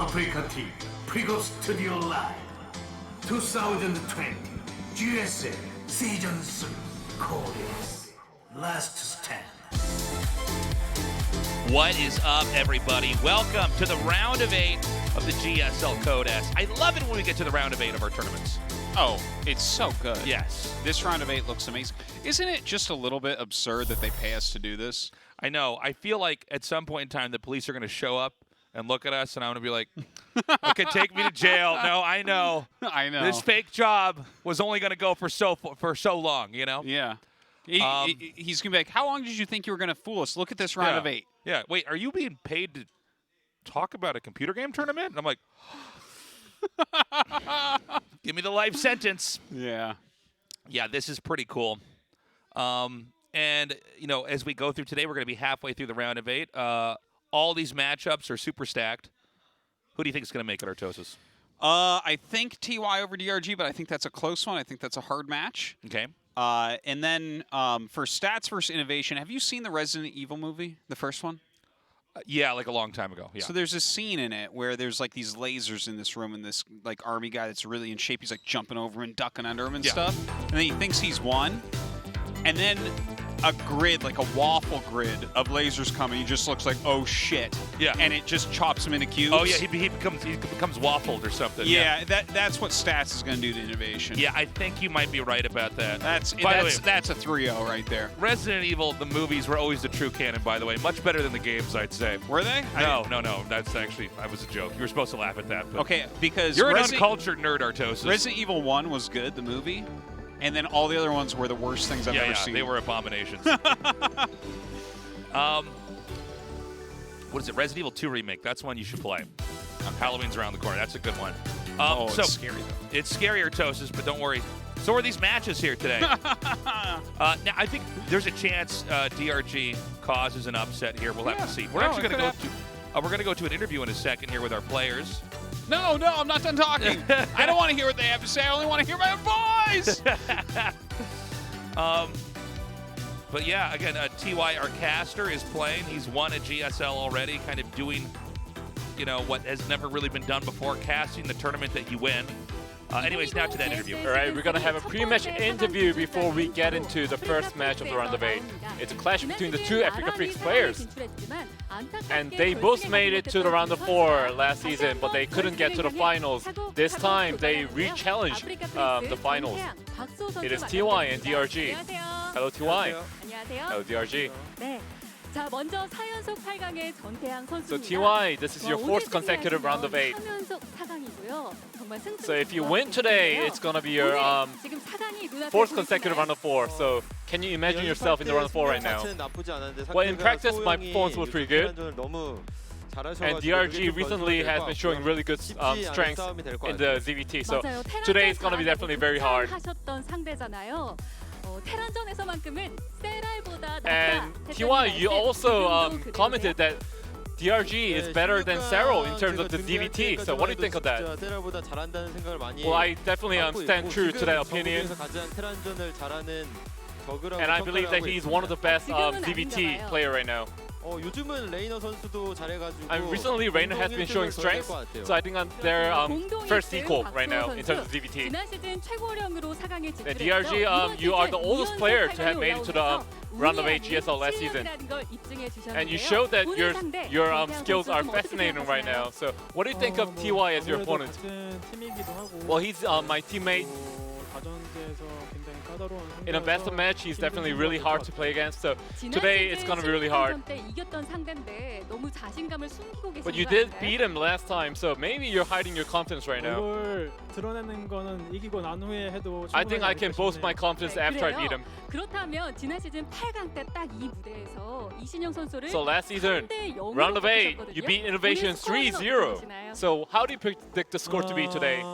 Africa TV Pre-Go Studio Live 2020 GSL Season 3 Korea's Last Stand. What is up, everybody? Welcome to the round of 8 of the GSL Code S. I love it when we get to the round of 8 of our tournaments. Oh, it's so good. Yes. This round of 8 looks amazing. Isn't it just a little bit absurd that they pay us to do this? I know. I feel like at some point in time the police are going to show up and look at us, and I'm going to be like, okay, take me to jail. No, I know. I know. This fake job was only going to go for so long, you know? Yeah. He's going to be like, how long did you think you were going to fool us? Look at this round of 8. Yeah. Wait, are you being paid to talk about a computer game tournament? And I'm like, give me the life sentence. Yeah. Yeah, this is pretty cool. And, you know, as we go through today, we're going to be halfway through the round of 8. All these matchups are super stacked. Who do you think is going to make it, Artosis? I think TY over DRG, but I think that's a close one. I think that's a hard match. Okay. And then for stats versus innovation, have you seen the Resident Evil movie, the first one? Yeah, like a long time ago. Yeah. So there's a scene in it where there's like these lasers in this room, and this like army guy that's really in shape, he's like jumping over and ducking under him and stuff. And then he thinks he's won. And then a grid, like a waffle grid of lasers coming. He just looks like, oh shit. Yeah. And it just chops him into cubes. Oh yeah, he becomes waffled or something. Yeah, that's what stats is going to do to innovation. Yeah, I think you might be right about that. That's a 3-0 right there. Resident Evil, the movies were always the true canon, by the way. Much better than the games, I'd say. Were they? No. That's actually, I was a joke. You were supposed to laugh at that. But okay, because you're an uncultured nerd, Artosis. Resident Evil 1 was good, the movie. And then all the other ones were the worst things I've ever seen. They were abominations. What is it? Resident Evil 2 Remake. That's one you should play. Halloween's around the corner. That's a good one. It's scary, though. It's scary, Artosis, but don't worry. So are these matches here today. Now, I think there's a chance DRG causes an upset here. We'll have to see. We're actually going to go to an interview in a second here with our players. No, I'm not done talking. I don't want to hear what they have to say. I only want to hear my voice. But yeah, again, TY, our caster, is playing. He's won at GSL already, kind of doing, you know, what has never really been done before, casting the tournament that you win. Anyways, now to that interview. All right, we're going to have a pre-match interview before we get into the first match of the round of 8. It's a clash between the two Africa Freaks players. And they both made it to the round of 4 last season, but they couldn't get to the finals. This time, they re-challenged the finals. It is TY and DRG. Hello, TY. Hello, DRG. So TY, this is your 4th consecutive round of 8. So if you win today, it's going to be your 4th consecutive round of 4. So can you imagine yourself in the round of 4 right now? Well, in practice, my performance was pretty good. And DRG recently has been showing really good strength in the ZVT. So today is going to be definitely very hard. And TY, you also commented that DRG is better than Sero in terms of the DVT. So what do you think of that? Well, I definitely stand true to that opinion. And I believe that he's one of the best DVT player right now. And recently, Reiner has been showing strength, so I think they're first equal right now in terms of DVT. And DRG, you are the oldest player to have made it to the round of 8 GSL last season. And you showed that your skills are fascinating right now. So what do you think of TY as your opponent? Well, he's my teammate. In a best of match, he's definitely really hard to play against. So today, it's going to be really hard. But you did beat him last time, so maybe you're hiding your confidence right now. I think I can boast my confidence after I beat him. So last season, round of 8, you beat Innovation 3-0. So how do you predict the score to be today?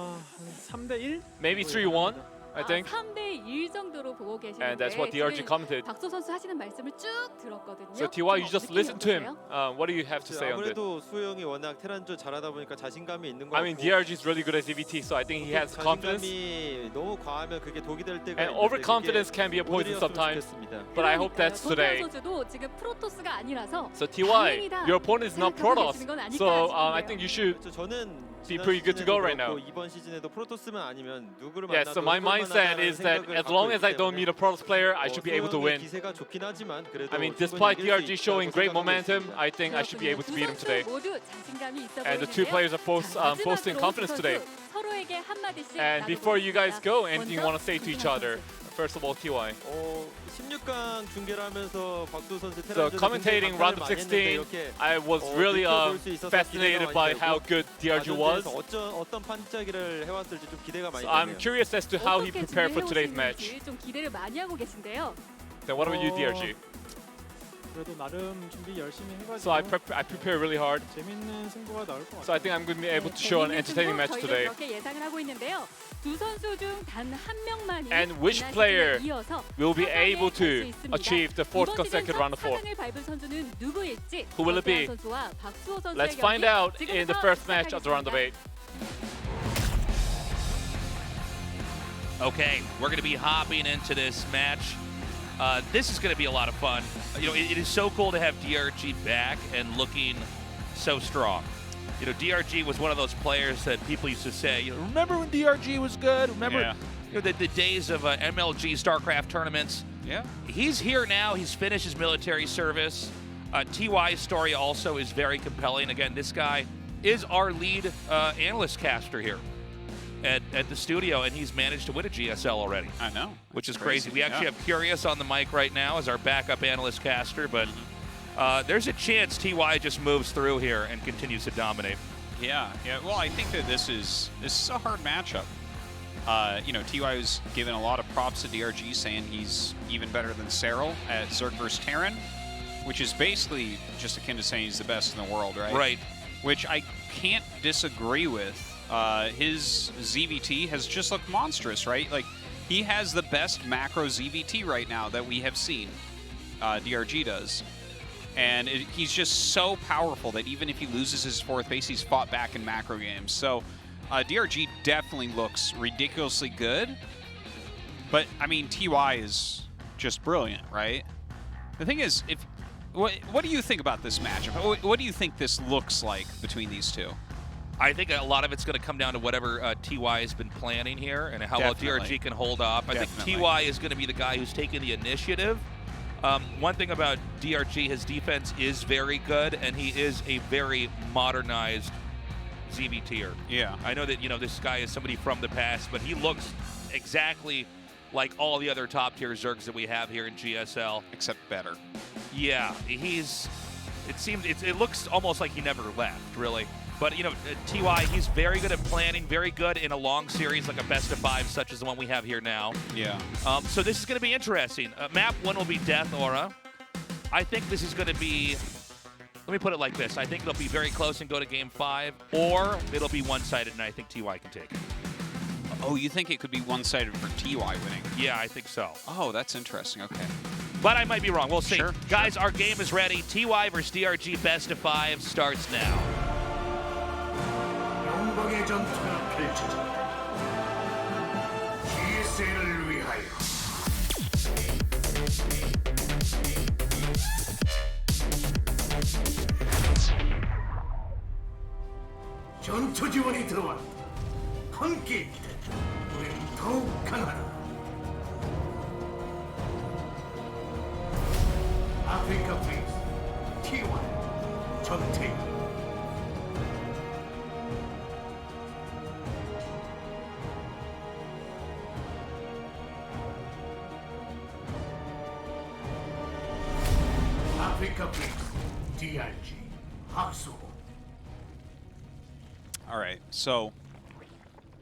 Maybe 3-1, I think. 일 정도로 보고 계시는데 And that's what DRG commented. 박소 선수 하시는 말씀을 쭉 들었거든요. So TY, you just listen to him. What do you have to say on this? 아무래도 수영이 워낙 테란조 잘하다 보니까 자신감이 있는 거 I mean, DRG is really good at ZVT, so I think he has confidence. 자신감이 너무 과하면 그게 독이 될 때가 And overconfidence can be a poison sometimes. But I hope that's today. 선수도 지금 프로토스가 아니라서 So TY, your opponent is not Protoss, so I think you should 저는 be pretty good to go right now. 이번 시즌에도 프로토스만 아니면 누구를 Yeah, so my mindset is that as long as I don't meet a Protoss player, I should be able to win. 기세가 좋긴 하지만 그래도 I mean, despite DRG showing great momentum, I think I should be able to beat him today. And the two players are boasting confidence today. And before you guys go, anything you want to say to each other? First of all, TY. 16강 중계를 하면서 박수 선수 So commentating round of 16, I was really fascinated by how good DRG was. 어떤 판짜기를 해왔을지 좀 기대가 많이 So I'm 되네요. curious as to how he prepared for today's match. 좀 기대를 많이 하고 계신데요. Then what about you, DRG? 그래도 나름 준비 열심히 해가지고 So I prepare really hard. 재밌는 승부가 나올 것 같아요. So I think I'm going to be able to show an entertaining match today. 그렇게 예상을 하고 있는데요. 두 선수 중 단 한 명만이 And which player will be able to achieve the fourth consecutive round of four? Who will it be? Let's find out in the first match of the round of 8. Okay, we're going to be hopping into this match. This is going to be a lot of fun. You know, it is so cool to have DRG back and looking so strong. You know, DRG was one of those players that people used to say, you know, remember when DRG was good? Remember you know, the days of MLG StarCraft tournaments? Yeah. He's here now. He's finished his military service. TY's story also is very compelling. Again, this guy is our lead analyst caster here at the studio, and he's managed to win a GSL already. I know. Which is crazy. We actually have Curious on the mic right now as our backup analyst caster, but there's a chance TY just moves through here and continues to dominate. Yeah. Well, I think that this is a hard matchup. You know, TY was giving a lot of props to DRG, saying he's even better than Cyril at Zerg vs. Terran, which is basically just akin to saying he's the best in the world, right? Right. Which I can't disagree with. His ZVT has just looked monstrous, right? Like, he has the best macro ZVT right now that we have seen. DRG does. And he's just so powerful that even if he loses his fourth base, he's fought back in macro games. So DRG definitely looks ridiculously good. But, I mean, TY is just brilliant, right? The thing is, what do you think about this matchup? What do you think this looks like between these two? I think a lot of it's going to come down to whatever TY has been planning here and how well DRG can hold up. I think TY is going to be the guy who's taking the initiative. One thing about DRG, his defense is very good, and he is a very modernized ZVTer. Yeah. I know that, you know, this guy is somebody from the past, but he looks exactly like all the other top-tier Zergs that we have here in GSL. Except better. Yeah, it looks almost like he never left, really. But, you know, TY, he's very good at planning, very good in a long series like a best-of-5 such as the one we have here now. Yeah. So this is going to be interesting. Map 1 will be Death Aura. I think this is going to be, let me put it like this. I think it'll be very close and go to Game 5, or it'll be one-sided, and I think TY can take it. Oh, you think it could be one-sided for TY winning? Yeah, I think so. Oh, that's interesting. Okay. But I might be wrong. We'll see. Sure, Guys, our game is ready. TY versus DRG best-of-5 starts now. 영광의 전투가 펼쳐진다. GSL을 위하여. 전투 지원이 들어왔다. 함께 우리는 더욱 강하다. 아프리카 프린스 TY 전태일. 아프리카 프린스 DRG 박수호. All right, so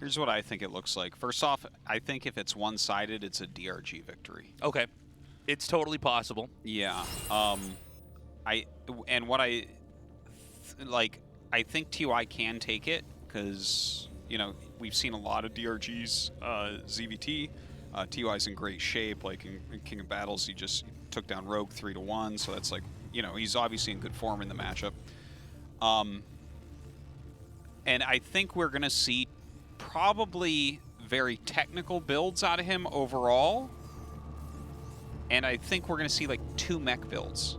here's what I think it looks like. First off, I think if it's one-sided, it's a DRG victory. Okay. It's totally possible. Yeah. I think TY can take it because, you know, we've seen a lot of DRG's ZVT. TY's in great shape. Like in King of Battles, he just took down Rogue 3-1, so that's like, you know, he's obviously in good form in the matchup. And I think we're going to see probably very technical builds out of him overall. And I think we're going to see like 2 mech builds.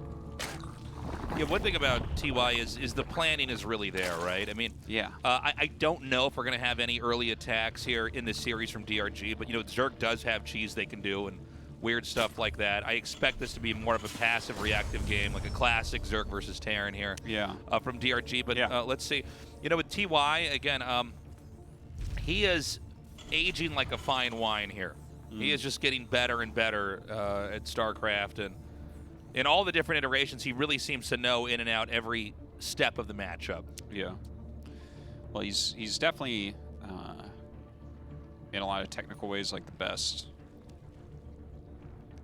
Yeah, one thing about TY is the planning is really there, right? I mean, yeah. I don't know if we're going to have any early attacks here in this series from DRG, but, you know, Zerg does have cheese they can do and weird stuff like that. I expect this to be more of a passive reactive game, like a classic Zerg versus Terran here from DRG. But let's see. You know, with TY, again, he is aging like a fine wine here. He is just getting better and better at StarCraft, and in all the different iterations, he really seems to know in and out every step of the matchup. Yeah. Well, he's definitely in a lot of technical ways like the best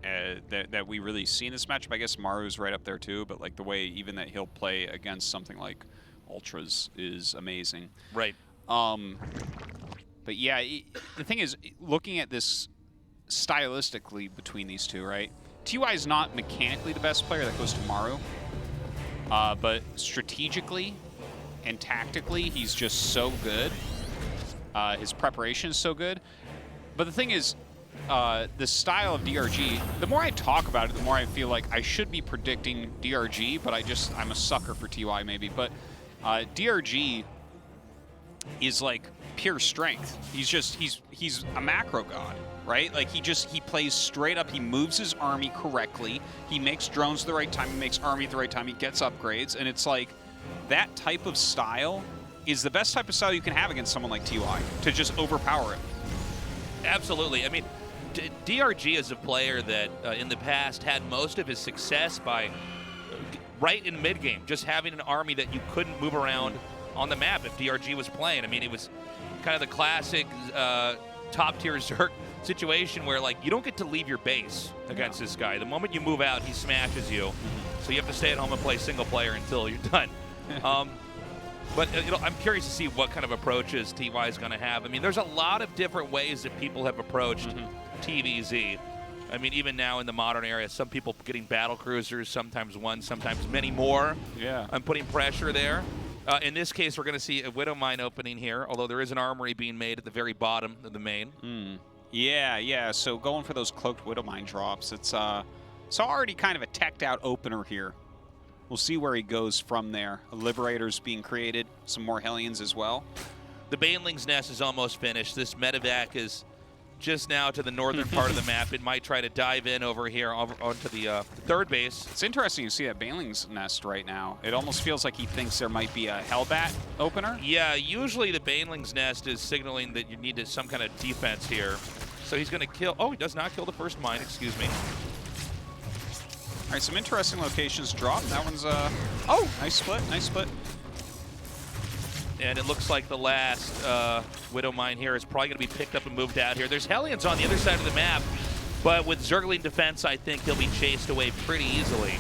that we really see in this matchup. I guess Maru's right up there too, but like the way even that he'll play against something like Ultras is amazing. Right. But yeah, the thing is, looking at this stylistically between these two, right? TY is not mechanically the best player that goes to Maru, but strategically and tactically, he's just so good. His preparation is so good. But the thing is, the style of DRG, the more I talk about it, the more I feel like I should be predicting DRG, but I'm a sucker for TY maybe. But DRG is like pure strength. He's a macro god, right? Like he plays straight up. He moves his army correctly. He makes drones at the right time. He makes army at the right time. He gets upgrades, and it's like that type of style is the best type of style you can have against someone like TY, to just overpower him. Absolutely. I mean, DRG is a player that in the past had most of his success by right in mid-game, just having an army that you couldn't move around on the map if DRG was playing. I mean, it was kind of the classic top-tier Zerg situation where, like, you don't get to leave your base against this guy. The moment you move out, he smashes you. So you have to stay at home and play single player until you're done. But you know, I'm curious to see what kind of approaches TY is going to have. I mean, there's a lot of different ways that people have approached TVZ. I mean, even now in the modern era, some people getting battle cruisers, sometimes one, sometimes many more. Yeah. I'm putting pressure there. In this case, we're going to see a Widow Mine opening here, although there is an armory being made at the very bottom of the main. Yeah. So going for those cloaked Widow Mine drops, it's already kind of a teched out opener here. We'll see where he goes from there. A Liberator's being created, some more Hellions as well. The Baneling's Nest is almost finished. This medevac is just now to the northern part of the map. It might try to dive in over here onto the third base. It's interesting to see that Baneling's Nest right now. It almost feels like he thinks there might be a Hellbat opener. Yeah, usually the Baneling's Nest is signaling that you need some kind of defense here. So he's going to kill. Oh, he does not kill the first mine, excuse me. All right, some interesting locations dropped. That one's, oh, nice split, nice split. And it looks like the last Widow Mine here is probably going to be picked up and moved out here. There's Hellions on the other side of the map, but with Zergling defense, I think he'll be chased away pretty easily.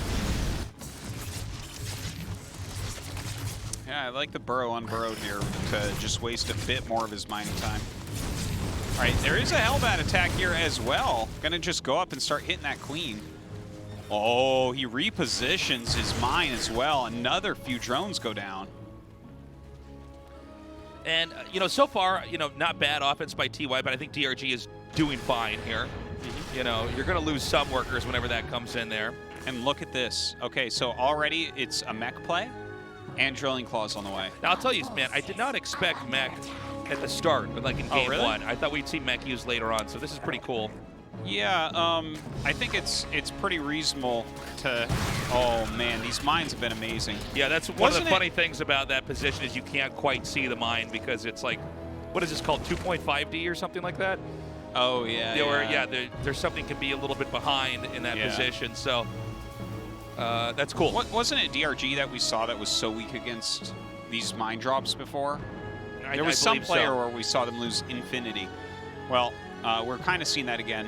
Yeah, I like the burrow unburrowed here to just waste a bit more of his mining time. All right, there is a Hellbat attack here as well. Gonna just go up and start hitting that queen. Oh, he repositions his mine as well. Another few drones go down. And, you know, so far, you know, not bad offense by TY, but I think DRG is doing fine here. You know, you're going to lose some workers whenever that comes in there. And look at this. Okay, so already it's a mech play and Drilling Claws on the way. Now, I'll tell you, man, I did not expect mech at the start, but like in game one. I thought we'd see mech used later on, so this is pretty cool. Yeah, I think it's pretty reasonable to... Oh, man, these mines have been amazing. Yeah, that's one of the funny things about that position is you can't quite see the mine because it's like, what is this called, 2.5D or something like that? Oh, yeah. Where, there's something can be a little bit behind in that position, so that's cool. Wasn't it DRG that we saw that was so weak against these mine drops before? There was some player where we saw them lose infinity. Well, we're kind of seeing that again.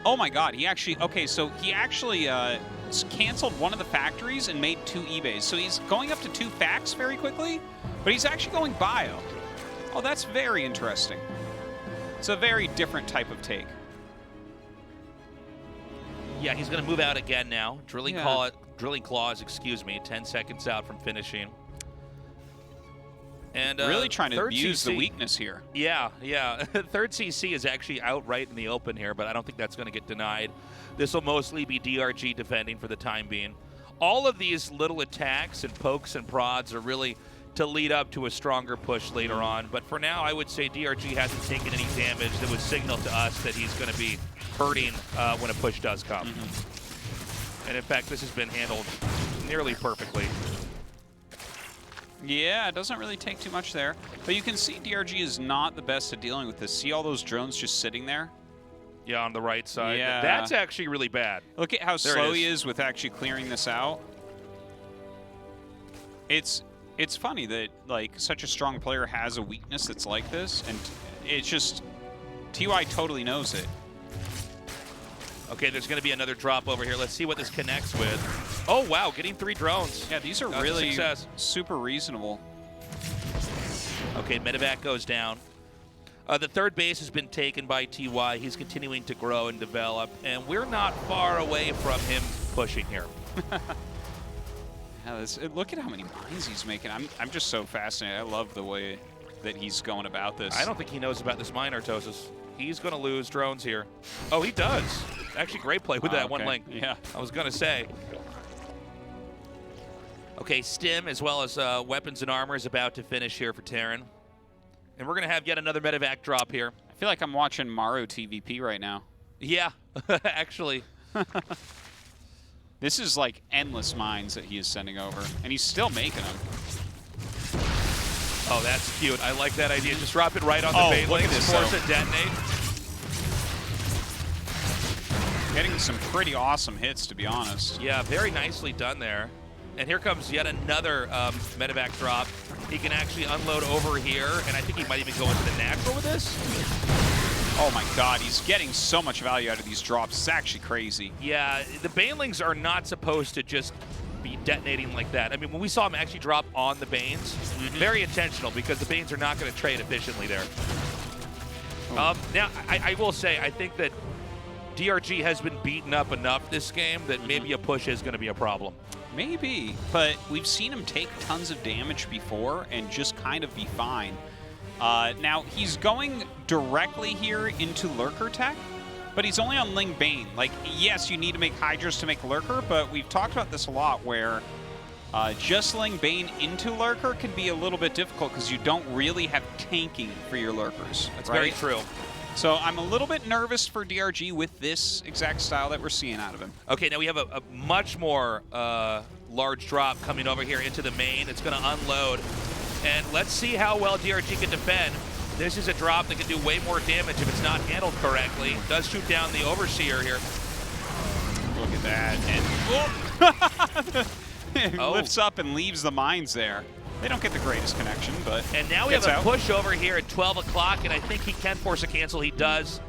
Oh my god, he actually canceled one of the factories and made 2 eBays. So he's going up to 2 facts very quickly, but he's actually going bio. Oh, that's very interesting. It's a very different type of take. Yeah, he's going to move out again now. Drilling claws, excuse me, 10 seconds out from finishing. And really trying to abuse CC, the weakness here. Yeah. Third CC is actually outright in the open here, but I don't think that's going to get denied. This will mostly be DRG defending for the time being. All of these little attacks and pokes and prods are really to lead up to a stronger push later on. But for now, I would say DRG hasn't taken any damage that would signal to us that he's going to be hurting when a push does come. And in fact, this has been handled nearly perfectly. Yeah, it doesn't really take too much there. But you can see DRG is not the best at dealing with this. See all those drones just sitting there? Yeah, on the right side. Yeah. That's actually really bad. Look at how slow he is with actually clearing this out. It's funny that like such a strong player has a weakness that's like this, and it's just TY totally knows it. Okay, there's going to be another drop over here. Let's see what this connects with. Oh, wow, getting 3 drones. Yeah, these are really super reasonable. Okay, medevac goes down. The third base has been taken by TY. He's continuing to grow and develop, and we're not far away from him pushing here. Yeah, look at how many mines he's making. I'm just so fascinated. I love the way that he's going about this. I don't think he knows about this mine, Artosis. He's going to lose drones here. Oh, he does. Actually, great play with that one link. Yeah. I was going to say. Okay, Stim as well as weapons and armor is about to finish here for Terran. And we're going to have yet another medevac drop here. I feel like I'm watching Maru TVP right now. Yeah, actually. This is like endless mines that he is sending over, and he's still making them. Oh, that's cute. I like that idea. Just drop it right on the bait link, force it detonate. Getting some pretty awesome hits, to be honest. Yeah, very nicely done there. And here comes yet another medevac drop. He can actually unload over here, and I think he might even go into the natural with this. Oh my god, he's getting so much value out of these drops. It's actually crazy. Yeah, the banelings are not supposed to just be detonating like that. I mean, when we saw him actually drop on the Banes, very intentional, because the Banes are not going to trade efficiently there. Now, I will say, I think that DRG has been beaten up enough this game that maybe a push is going to be a problem. Maybe, but we've seen him take tons of damage before and just kind of be fine. Now, he's going directly here into Lurker tech, but he's only on Ling Bane. Like, yes, you need to make Hydras to make Lurker, but we've talked about this a lot where just Ling Bane into Lurker can be a little bit difficult because you don't really have tanking for your Lurkers. That's very true. So I'm a little bit nervous for DRG with this exact style that we're seeing out of him. Okay, now we have a much more large drop coming over here into the main. It's going to unload. And let's see how well DRG can defend. This is a drop that can do way more damage if it's not handled correctly. Does shoot down the Overseer here. Look at that. And lifts up and leaves the mines there. They don't get the greatest connection, but and now we have a push over here at 12 o'clock, and I think he can force a cancel. He does.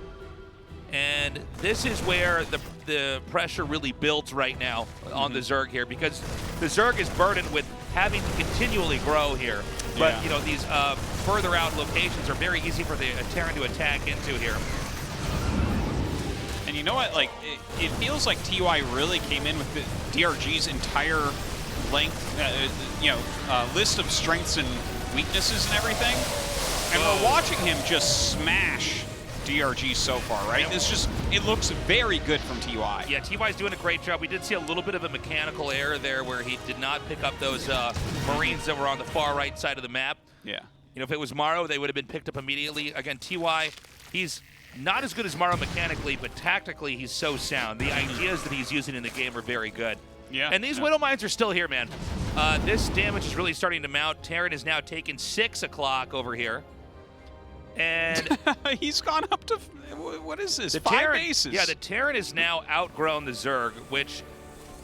And this is where the pressure really builds right now on the Zerg here, because the Zerg is burdened with having to continually grow here. But, you know, these further out locations are very easy for the Terran to attack into here. And you know what? Like, it feels like TY really came in with the DRG's entire list of strengths and weaknesses and everything. And we're watching him just smash DRG so far, right? It looks very good from TY. Yeah, TY's doing a great job. We did see a little bit of a mechanical error there where he did not pick up those Marines that were on the far right side of the map. Yeah. You know, if it was Maro, they would have been picked up immediately. Again, TY, he's not as good as Maro mechanically, but tactically he's so sound. The ideas that he's using in the game are very good. Yeah. And these Widow Mines are still here, man. This damage is really starting to mount. Terran is now taking 6 o'clock over here. And he's gone up to, what is this, 5 bases? Yeah, the Terran has now outgrown the Zerg, which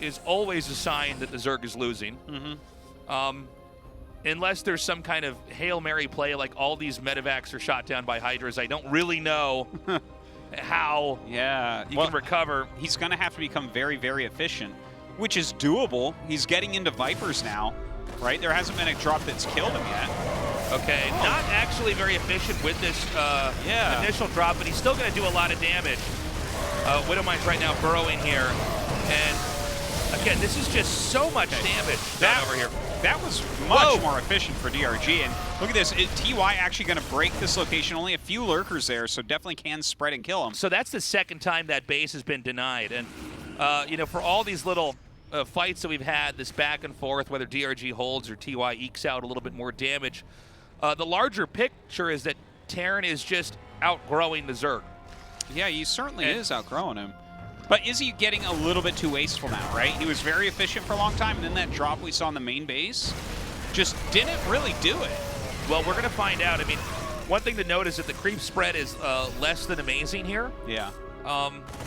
is always a sign that the Zerg is losing. Unless there's some kind of Hail Mary play, like all these medevacs are shot down by Hydras. I don't really know how you can recover. He's going to have to become very, very efficient, which is doable. He's getting into Vipers now, right? There hasn't been a drop that's killed him yet. Okay, not actually very efficient with this initial drop, but he's still going to do a lot of damage. Widowmine's right now burrowing here. And again, this is just so much damage done over here. That was much more efficient for DRG. And look at this. TY actually going to break this location. Only a few lurkers there, so definitely can spread and kill him. So that's the second time that base has been denied. And, you know, for all these little fights that we've had, this back and forth, whether DRG holds or TY ekes out a little bit more damage, the larger picture is that Terran is just outgrowing the Zerg. Yeah, he certainly is outgrowing him. But is he getting a little bit too wasteful now, right? He was very efficient for a long time, and then that drop we saw in the main base just didn't really do it. Well, we're going to find out. I mean, one thing to note is that the creep spread is less than amazing here. Yeah.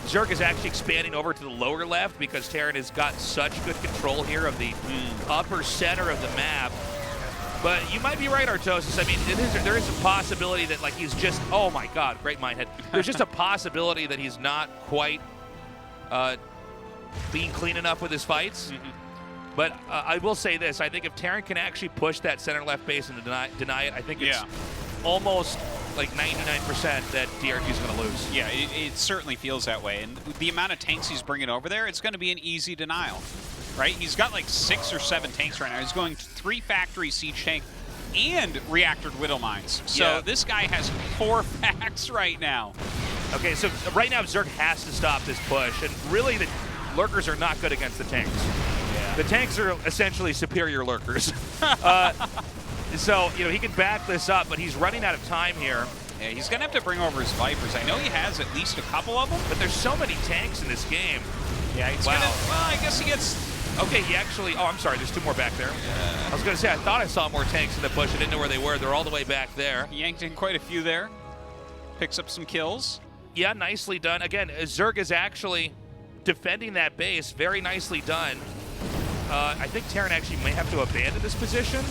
Zerg is actually expanding over to the lower left because Terran has got such good control here of the upper center of the map. But you might be right, Artosis. I mean, there is a possibility that, like, he's just, oh my God, great mindhead. There's just a possibility that he's not quite being clean enough with his fights. But I will say this. I think if Terran can actually push that center left base and deny it, I think it's almost like 99% that DRG is going to lose. Yeah, it certainly feels that way. And the amount of tanks he's bringing over there, it's going to be an easy denial, right? He's got like 6 or 7 tanks right now. He's going to 3 factory siege tank and reactored Widow Mines. So this guy has 4 packs right now. Okay, so right now Zerg has to stop this push, and really the lurkers are not good against the tanks. Yeah. The tanks are essentially superior lurkers. So, you know, he can back this up, but he's running out of time here. Yeah, he's going to have to bring over his Vipers. I know he has at least a couple of them, but there's so many tanks in this game. Yeah, he's gonna, well, I guess he gets... Okay, he actually, oh, I'm sorry, there's 2 more back there. I was going to say, I thought I saw more tanks in the bush. I didn't know where they were. They're all the way back there. He yanked in quite a few there. Picks up some kills. Yeah, nicely done. Again, Zerg is actually defending that base. Very nicely done. I think Terran actually may have to abandon this position.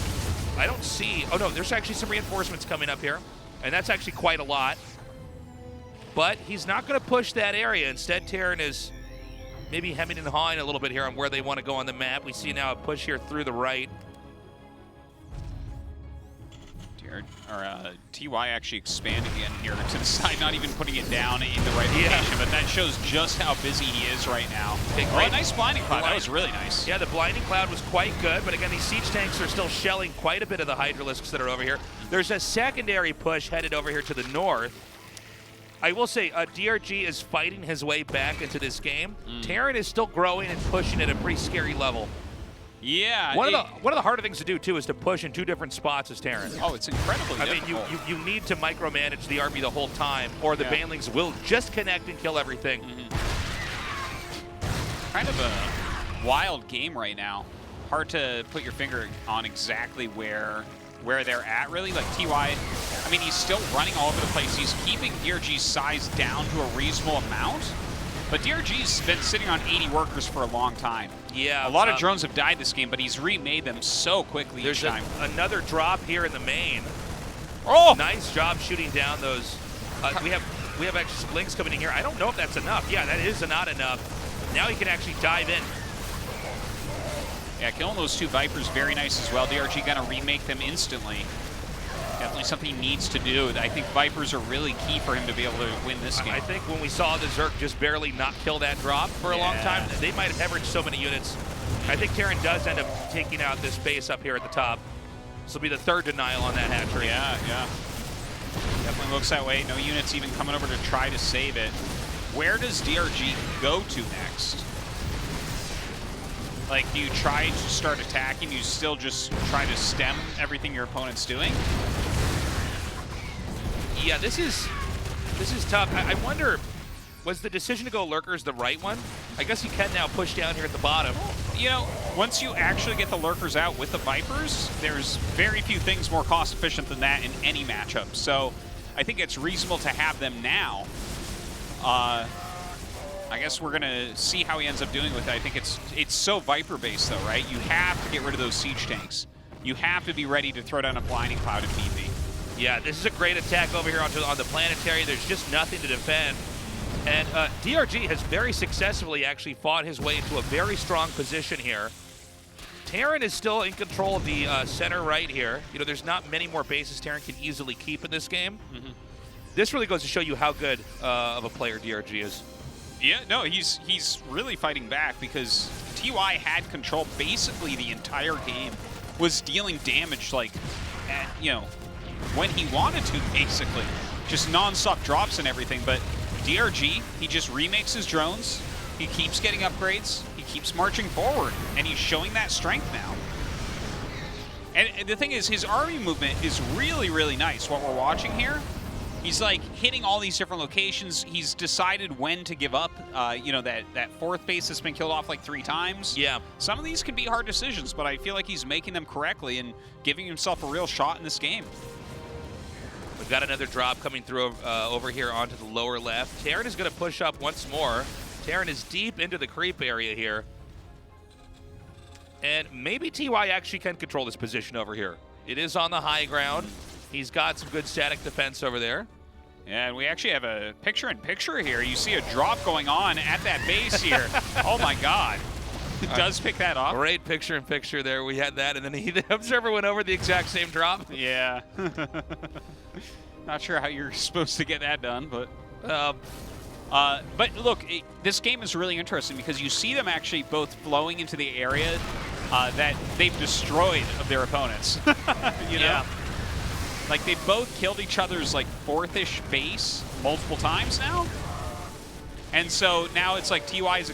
I don't see... Oh, no, there's actually some reinforcements coming up here. And that's actually quite a lot. But he's not going to push that area. Instead, Terran is maybe hemming and hawing a little bit here on where they want to go on the map. We see now a push here through the right. TY actually expanding again here to the side, not even putting it down in the right location, but that shows just how busy he is right now. Okay, oh, nice blinding cloud. That was really nice. Yeah, the blinding cloud was quite good, but again, these siege tanks are still shelling quite a bit of the Hydralisks that are over here. There's a secondary push headed over here to the north. I will say, DRG is fighting his way back into this game. Terran is still growing and pushing at a pretty scary level. Yeah. One of the harder things to do, too, is to push in 2 different spots as Terran. Oh, it's incredibly difficult. I mean, you need to micromanage the army the whole time, or the Banelings will just connect and kill everything. Kind of a wild game right now. Hard to put your finger on exactly where they're at, really. Like, TY, I mean, he's still running all over the place. He's keeping DRG's size down to a reasonable amount. But DRG's been sitting on 80 workers for a long time. Yeah. A lot of drones have died this game, but he's remade them so quickly each time. There's another drop here in the main. Oh! Nice job shooting down those. We have actually some links coming in here. I don't know if that's enough. Yeah, that is not enough. Now he can actually dive in. Yeah, killing those 2 Vipers, very nice as well. DRG gonna remake them instantly. Definitely something he needs to do. I think Vipers are really key for him to be able to win this game. I think when we saw the Zerg just barely not kill that drop for a long time, they might have hemorrhaged so many units. I think Terran does end up taking out this base up here at the top. This will be the 3rd denial on that hatchery. Yeah. Definitely looks that way. No units even coming over to try to save it. Where does DRG go to next? Like, do you try to start attacking? You still just try to stem everything your opponent's doing? Yeah, this is tough. I wonder, was the decision to go lurkers the right one? I guess you can now push down here at the bottom. You know, once you actually get the lurkers out with the Vipers, there's very few things more cost efficient than that in any matchup. So I think it's reasonable to have them now. I guess we're going to see how he ends up doing with it. I think it's so Viper-based, though, right? You have to get rid of those siege tanks. You have to be ready to throw down a blinding cloud if need be. Yeah, this is a great attack over here on the planetary. There's just nothing to defend. And DRG has very successfully actually fought his way into a very strong position here. Terran is still in control of the center right here. You know, there's not many more bases Terran can easily keep in this game. This really goes to show you how good of a player DRG is. Yeah, no, he's really fighting back because TY had control basically the entire game, was dealing damage like, when he wanted to, basically. Just non-stop drops and everything, but DRG, he just remakes his drones, he keeps getting upgrades, he keeps marching forward, and he's showing that strength now. And the thing is, his army movement is really, really nice. What we're watching here, he's like hitting all these different locations. He's decided when to give up. That fourth base has been killed off like 3 times. Yeah. Some of these can be hard decisions, but I feel like he's making them correctly and giving himself a real shot in this game. We've got another drop coming through over here onto the lower left. Terran is going to push up once more. Terran is deep into the creep area here. And maybe TY actually can control this position over here. It is on the high ground. He's got some good static defense over there. Yeah, and we actually have a picture-in-picture here. You see a drop going on at that base here. Oh my God. It does pick that up. Great picture-in-picture there. We had that, and then the observer went over the exact same drop. Yeah. Not sure how you're supposed to get that done, but look, this game is really interesting because you see them actually both flowing into the area that they've destroyed of their opponents. you know? Yeah. Like, they both killed each other's, like, 4th-ish base multiple times now. And so now it's like TY is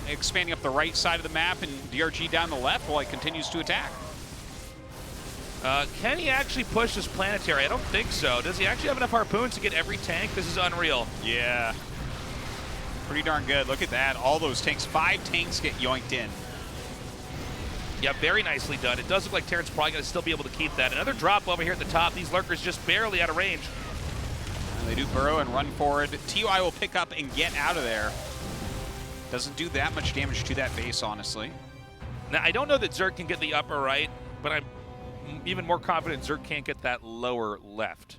expanding up the right side of the map and DRG down the left while he continues to attack. Can he actually push this planetary? I don't think so. Does he actually have enough harpoons to get every tank? This is unreal. Yeah. Pretty darn good. Look at that. All those tanks. 5 tanks get yoinked in. Yeah, very nicely done. It does look like Terran's probably going to still be able to keep that. Another drop over here at the top. These lurkers just barely out of range. And they do burrow and run forward. TY will pick up and get out of there. Doesn't do that much damage to that base, honestly. Now, I don't know that Zerg can get the upper right, but I'm even more confident Zerg can't get that lower left.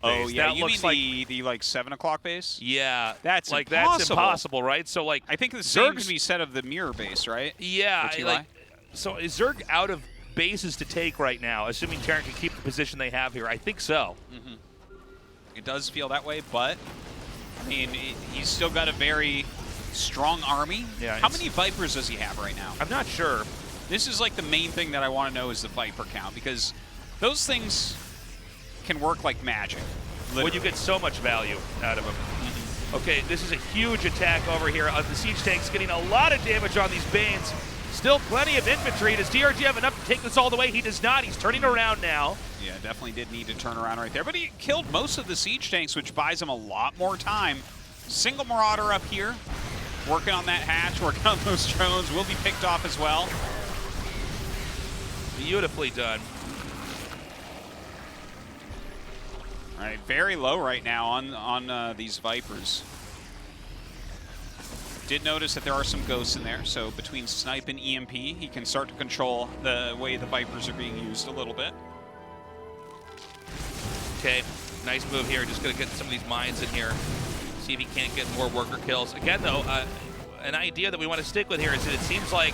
Oh, base. yeah, that you looks mean the like 7 o'clock base? Yeah. That's like impossible. That's impossible, right? So, like, I think the same Zerg's can be said of the mirror base, right? Yeah. For TY? Like, so is Zerg out of bases to take right now, assuming Terran can keep the position they have here? I think so. Mm-hmm. It does feel that way, but, I mean, he's still got a very strong army. Yeah. How many Vipers does he have right now? I'm not sure. This is like the main thing that I want to know is the Viper count, because those things can work like magic. Literally. Well, you get so much value out of them. Mm-hmm. Okay, this is a huge attack over here. The siege tank's getting a lot of damage on these Banes. Still plenty of infantry. Does DRG have enough to take this all the way? He does not. He's turning around now. Yeah, definitely did need to turn around right there. But he killed most of the siege tanks, which buys him a lot more time. Single Marauder up here, working on that hatch, working on those drones. Will be picked off as well. Beautifully done. All right, very low right now on these Vipers. Did notice that there are some ghosts in there, so between Snipe and EMP, he can start to control the way the Vipers are being used a little bit. Okay, nice move here. Just going to get some of these mines in here. See if he can't get more worker kills. Again, though, an idea that we want to stick with here is that it seems like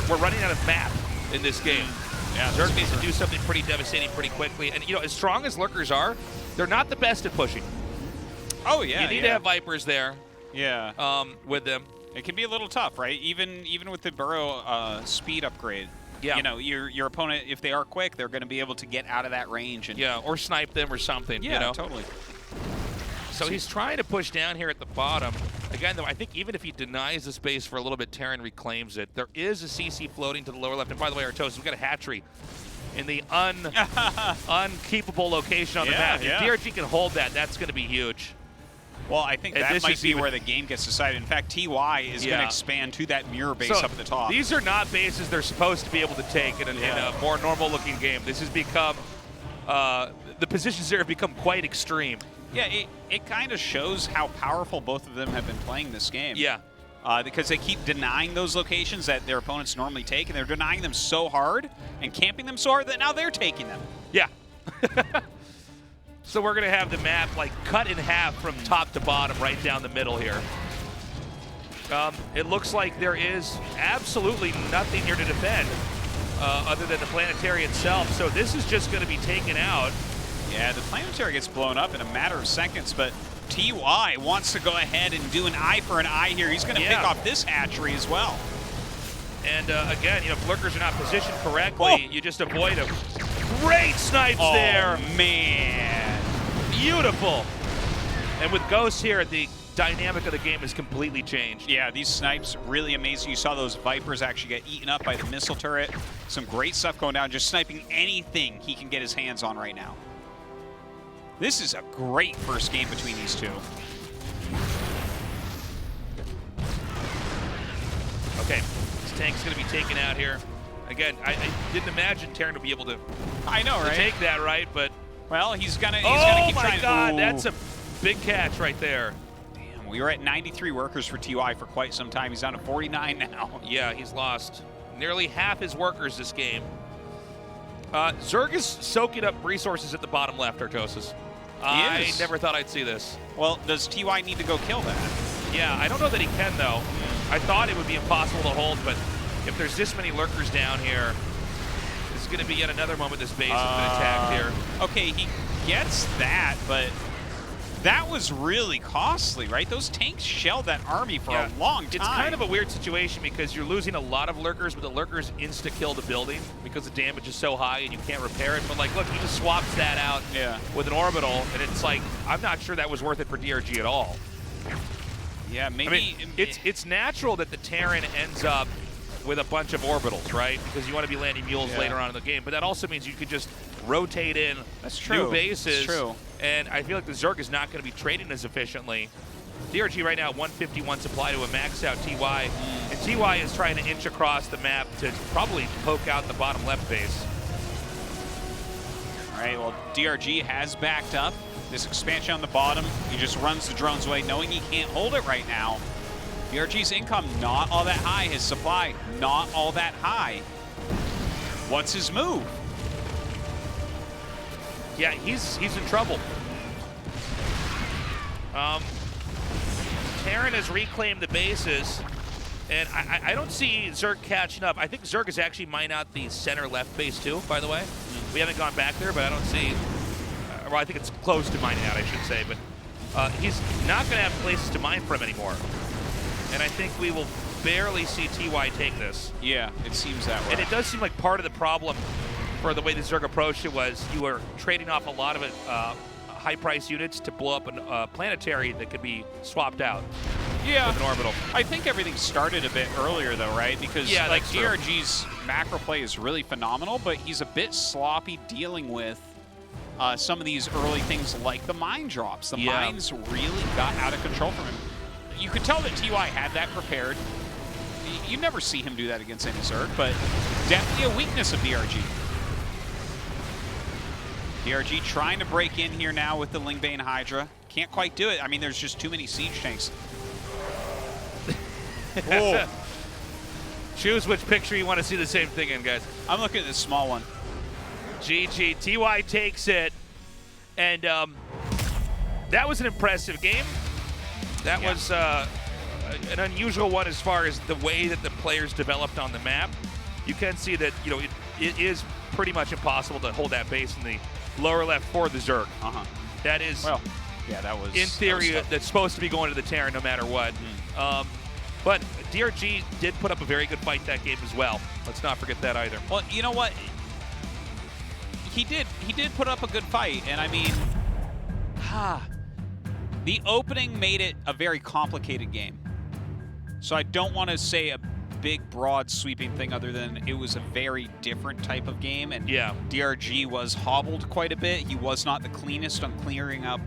we're running out of map in this game. Yeah, Zerg needs to do something pretty devastating pretty quickly. And, you know, as strong as lurkers are, they're not the best at pushing. Oh, yeah. You need to have Vipers there. Yeah. With them. It can be a little tough, right? Even with the burrow speed upgrade. Yeah. You know, your opponent, if they are quick, they're going to be able to get out of that range. And yeah, or snipe them or something. Yeah, you know? Totally. So he's trying to push down here at the bottom. Again, though, I think even if he denies the space for a little bit, Terran reclaims it. There is a CC floating to the lower left. And by the way, Artosis, we've got a hatchery in the unkeepable location on the map. If DRG can hold that, that's going to be huge. Well, I think that might be where the game gets decided. In fact, TY is going to expand to that mirror base up at the top. These are not bases they're supposed to be able to take in a more normal-looking game. This has become, the positions there have become quite extreme. Yeah, it kind of shows how powerful both of them have been playing this game. Yeah. Because they keep denying those locations that their opponents normally take, and they're denying them so hard and camping them so hard that now they're taking them. Yeah. So we're going to have the map like cut in half from top to bottom right down the middle here. It looks like there is absolutely nothing here to defend other than the planetary itself. So this is just going to be taken out. Yeah, the planetary gets blown up in a matter of seconds, but TY wants to go ahead and do an eye for an eye here. He's going to pick off this hatchery as well. And again, if lurkers are not positioned correctly, you just avoid them. Great snipes there. Man. Beautiful. And with Ghost here, the dynamic of the game has completely changed. Yeah, these snipes really amazing. You saw those Vipers actually get eaten up by the missile turret. Some great stuff going down, just sniping anything he can get his hands on right now. This is a great first game between these two. Okay, this tank's going to be taken out here. Again, I didn't imagine Terran would be able to, take that, right? But well, he's gonna keep oh trying. My God, Ooh. that's a big catch right there. Damn, we were at 93 workers for TY for quite some time. He's down to 49 now. Yeah, he's lost nearly half his workers this game. Zerg is soaking up resources at the bottom left, Artosis. I never thought I'd see this. Well, does TY need to go kill that? Yeah, I don't know that he can, though. I thought it would be impossible to hold, but if there's this many lurkers down here, it's going to be yet another moment this base has been attacked here. Okay, he gets that, but that was really costly, right? Those tanks shelled that army for a long time. It's kind of a weird situation because you're losing a lot of lurkers, but the lurkers insta-kill the building because the damage is so high and you can't repair it. But like, look, he just swaps that out with an orbital, and it's like, I'm not sure that was worth it for DRG at all. Yeah, maybe. I mean, it's natural that the Terran ends up with a bunch of orbitals, right? Because you want to be landing mules later on in the game. But that also means you could just rotate in new bases. That's true. And I feel like the Zerg is not going to be trading as efficiently. DRG right now, 151 supply to a maxed out TY. And TY is trying to inch across the map to probably poke out the bottom left base. All right, well, DRG has backed up. This expansion on the bottom, he just runs the drones away, knowing he can't hold it right now. DRG's income not all that high. His supply not all that high. What's his move? Yeah, he's in trouble. Terran has reclaimed the bases, and I don't see Zerg catching up. I think Zerg is actually mine out the center left base too, by the way. We haven't gone back there, but I don't see, well, I think it's close to mining out, I should say, but he's not going to have places to mine from anymore. And I think we will barely see TY take this. Yeah, it seems that way. And it does seem like part of the problem for the way the Zerg approached it was you were trading off a lot of it, high-price units to blow up a planetary that could be swapped out with an orbital. I think everything started a bit earlier, though, right? Because like DRG's macro play is really phenomenal, but he's a bit sloppy dealing with some of these early things like the mine drops. The mines really got out of control from him. You could tell that TY had that prepared. You never see him do that against any Zerg, but definitely a weakness of DRG. DRG trying to break in here now with the Lingbane Hydra. Can't quite do it. I mean, there's just too many siege tanks. Whoa. Choose which picture you want to see the same thing in, guys. I'm looking at this small one. GG. TY takes it. And that was an impressive game. That was an unusual one as far as the way that the players developed on the map. You can see that, you know, it is pretty much impossible to hold that base in the lower left for the Zerg. That is, well, yeah, that was in theory, that's supposed to be going to the Terran no matter what. But DRG did put up a very good fight that game as well. Let's not forget that either. Well, you know what? He did put up a good fight, and I mean, the opening made it a very complicated game. So I don't want to say a big, broad, sweeping thing other than it was a very different type of game, and DRG was hobbled quite a bit. He was not the cleanest on clearing up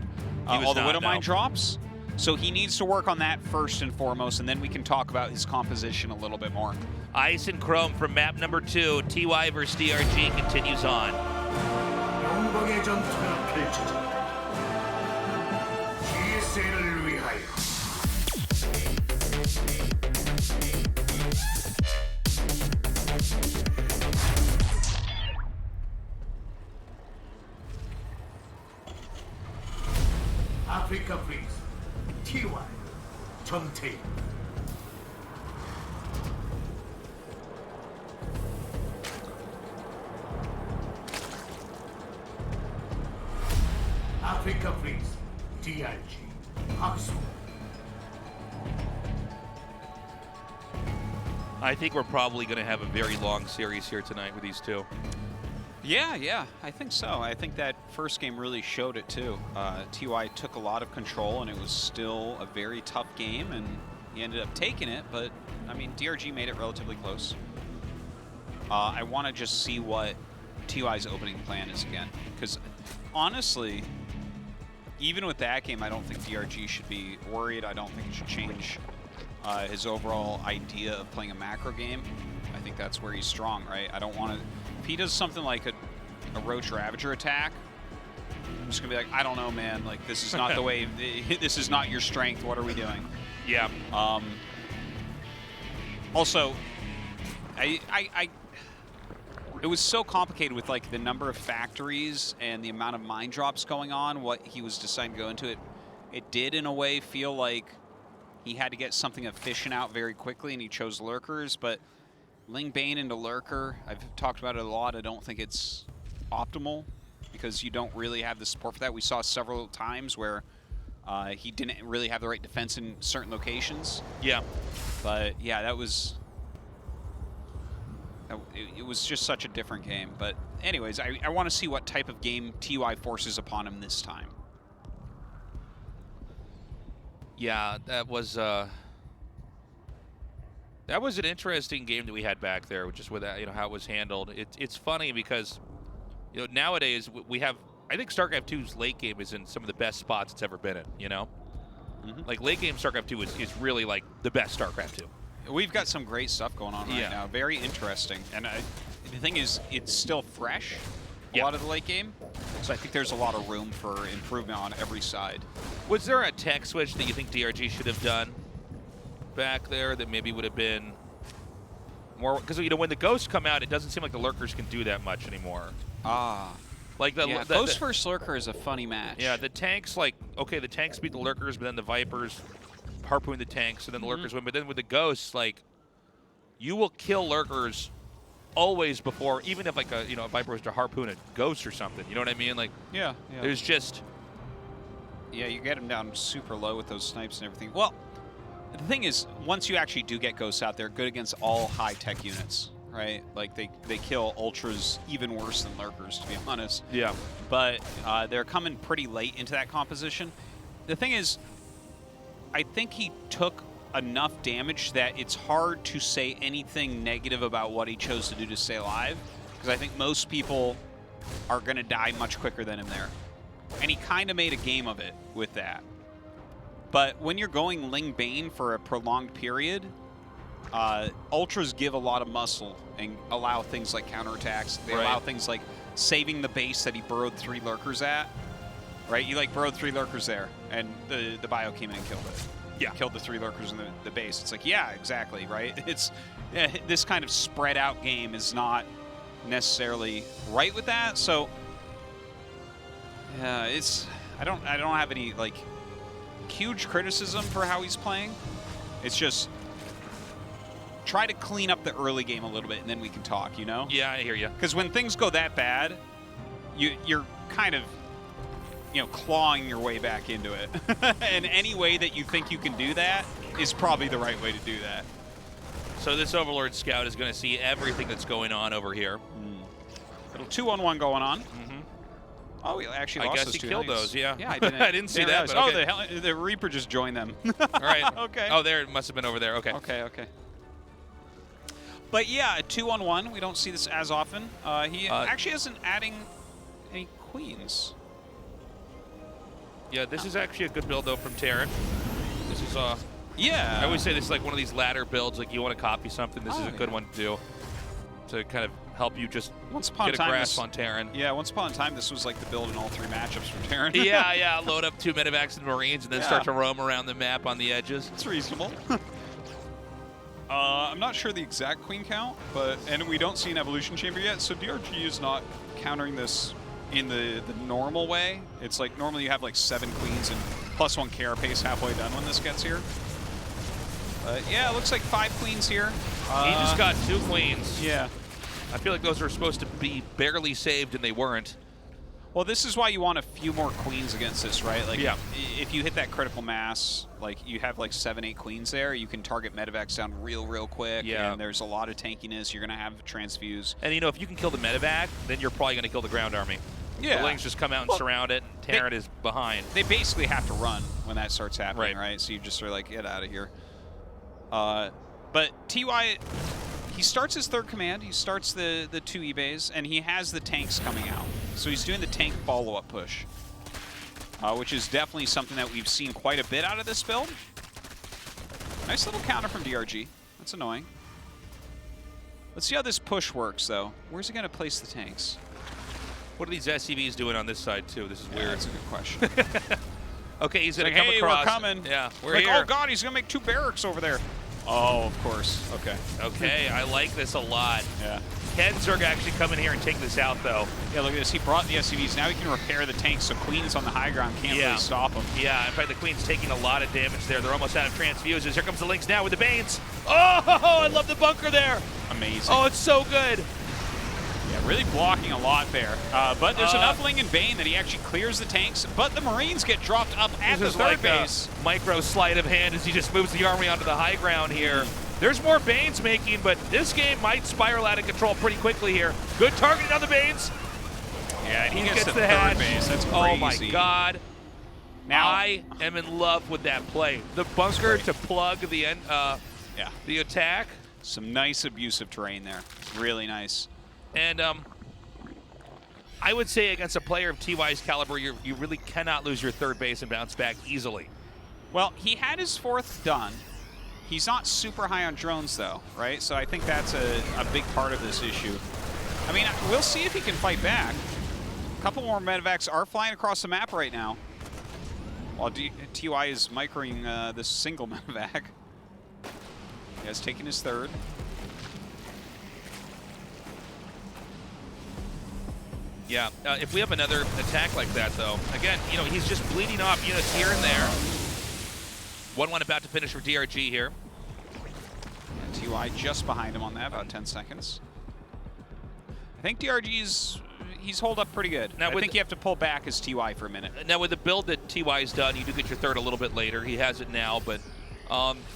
all the Widowmine drops. So he needs to work on that first and foremost, and then we can talk about his composition a little bit more. Ice and Chrome from map number 2. TY versus DRG continues on. 영광의 전투가 펼쳐진다. GSL을 위하여. 아프리카 프린스 TY 정태희. 아프리카 프린스 DRG 박수. I think we're probably going to have a very long series here tonight with these two. Yeah, I think so. I think that first game really showed it too. TY took a lot of control, and it was still a very tough game, and he ended up taking it, but, I mean, DRG made it relatively close. I want to just see what TY's opening plan is again, because honestly, even with that game, I don't think DRG should be worried. I don't think it should change his overall idea of playing a macro game. I think that's where he's strong, right? I don't want to... If he does something like a Roach Ravager attack, I'm just going to be like, I don't know, man. Like, this is not the way... This is not your strength. What are we doing? Yeah. Also, it was so complicated with, like, the number of factories and the amount of mine drops going on, what he was deciding to go into it. It did, in a way, feel like he had to get something efficient out very quickly, and he chose Lurkers, but Ling Bane into Lurker, I've talked about it a lot. I don't think it's optimal because you don't really have the support for that. We saw several times where he didn't really have the right defense in certain locations. Yeah. But, yeah, that was... It was just such a different game. But anyways, I want to see what type of game TY forces upon him this time. Yeah, that was an interesting game that we had back there, just with that, how it was handled. It's funny because, nowadays we have, I think StarCraft 2's late game is in some of the best spots it's ever been in, Like late game StarCraft 2 is really like the best StarCraft 2. We've got some great stuff going on right now. Very interesting. And the thing is, it's still fresh, a lot of the late game. So I think there's a lot of room for improvement on every side. Was there a tech switch that you think DRG should have done back there that maybe would have been more? Because, when the Ghosts come out, it doesn't seem like the Lurkers can do that much anymore. Like the Ghost versus Lurker is a funny match. Yeah, the tanks, the tanks beat the Lurkers, but then the Vipers harpoon the tanks, and then the Lurkers win. But then with the Ghosts, you will kill Lurkers always before, even if a Viper was to harpoon a Ghost or something. You know what I mean? Yeah. There's just... Yeah, you get them down super low with those snipes and everything. Well, the thing is, once you actually do get Ghosts out there, good against all high-tech units, right? Like, they kill Ultras even worse than Lurkers, to be honest. Yeah. But they're coming pretty late into that composition. The thing is, I think he took enough damage that it's hard to say anything negative about what he chose to do to stay alive, because I think most people are going to die much quicker than him there. And he kind of made a game of it with that. But when you're going Ling Bane for a prolonged period, Ultras give a lot of muscle and allow things like counterattacks. They allow things like saving the base that he burrowed 3 Lurkers at. Right? You burrowed 3 Lurkers there, and the bio came in and killed it. Yeah. Killed the 3 Lurkers in the base. It's like, yeah, exactly, right? It's this kind of spread out game is not necessarily right with that. So I don't have any huge criticism for how he's playing. It's just try to clean up the early game a little bit, and then we can talk. Yeah, I hear you. Because when things go that bad, you're kind of clawing your way back into it. And any way that you think you can do that is probably the right way to do that. So this Overlord Scout is going to see everything that's going on over here. Little 2-on-1 going on. Oh, he actually lost those two. I guess he killed those, yeah. Yeah, I didn't. I didn't see that. But okay. The Reaper just joined them. All right. Okay. Oh, there it must have been over there. Okay. Okay. But yeah, a 2-on-1. We don't see this as often. He actually isn't adding any queens. Yeah, this is actually a good build, though, from Terran. This is, yeah. I always say this is one of these ladder builds, you want to copy something, this is a good one to do, to kind of help you just get a grasp on Terran. Yeah, once upon a time, this was the build in all 3 matchups for Terran. yeah, load up 2 medevacs and Marines, and then start to roam around the map on the edges. It's reasonable. I'm not sure the exact queen count, and we don't see an evolution chamber yet, so DRG is not countering this in the normal way. It's normally you have 7 queens and +1 carapace halfway done when this gets here. Yeah, it looks like 5 queens here. He just got 2 queens. Yeah. I feel like those are supposed to be barely saved, and they weren't. Well, this is why you want a few more queens against this, right? Like, if you hit that critical mass, like you have like 7, 8 queens there, you can target medevacs down real quick. Yeah. And there's a lot of tankiness. You're going to have transfuse. And you know, if you can kill the medevac, then you're probably going to kill the ground army. Yeah. The Lings just come out and surround it, and Terran is behind. They basically have to run when that starts happening, right? So you just sort of like, get out of here. But TY, he starts his third command. He starts the 2 ebays, and he has the tanks coming out. So he's doing the tank follow-up push, which is definitely something that we've seen quite a bit out of this build. Nice little counter from DRG. That's annoying. Let's see how this push works, though. Where's he going to place the tanks? What are these SCVs doing on this side, too? This is weird. That's a good question. Okay, he's going to like, come hey, across. We're coming. Yeah, we're like, here. oh, God, he's going to make 2 barracks over there. Oh, of course. Okay. Okay, I like this a lot. Yeah. Can Zerg actually come in here and take this out, though? Yeah, look at this. He brought the SCVs. Now he can repair the tanks, so Queen's on the high ground can't really stop him. Yeah, in fact, the Queen's taking a lot of damage there. They're almost out of transfuses. Here comes the Lynx now with the Banes. Oh, I love the bunker there. Amazing. Oh, it's so good. Yeah, really blocking a lot there. But there's enough Ling and Bane that he actually clears the tanks, but the Marines get dropped up at the third base. Micro sleight of hand as he just moves the army onto the high ground here. There's more Banes making, but this game might spiral out of control pretty quickly here. Good targeting on the Banes. Yeah, and he gets the third third base. That's crazy. Oh my God. Now I am in love with that play. The bunker to plug the end, the attack. Some nice abusive terrain there. Really nice. And I would say against a player of TY's caliber, you really cannot lose your third base and bounce back easily. Well, he had his 4th done. He's not super high on drones, though, right? So I think that's a big part of this issue. I mean, we'll see if he can fight back. A couple more medevacs are flying across the map right now, while TY is microing this single medevac. He has taken his 3rd. Yeah, if we have another attack like that, though, again, you know, he's just bleeding off units here and there. 1-1 about to finish for DRG here. And TY just behind him on that, about 10 seconds. I think DRG's, he's holed up pretty good. Now, I think you have to pull back as TY for a minute. Now, with the build that TY's done, you do get your 3rd a little bit later. He has it now, but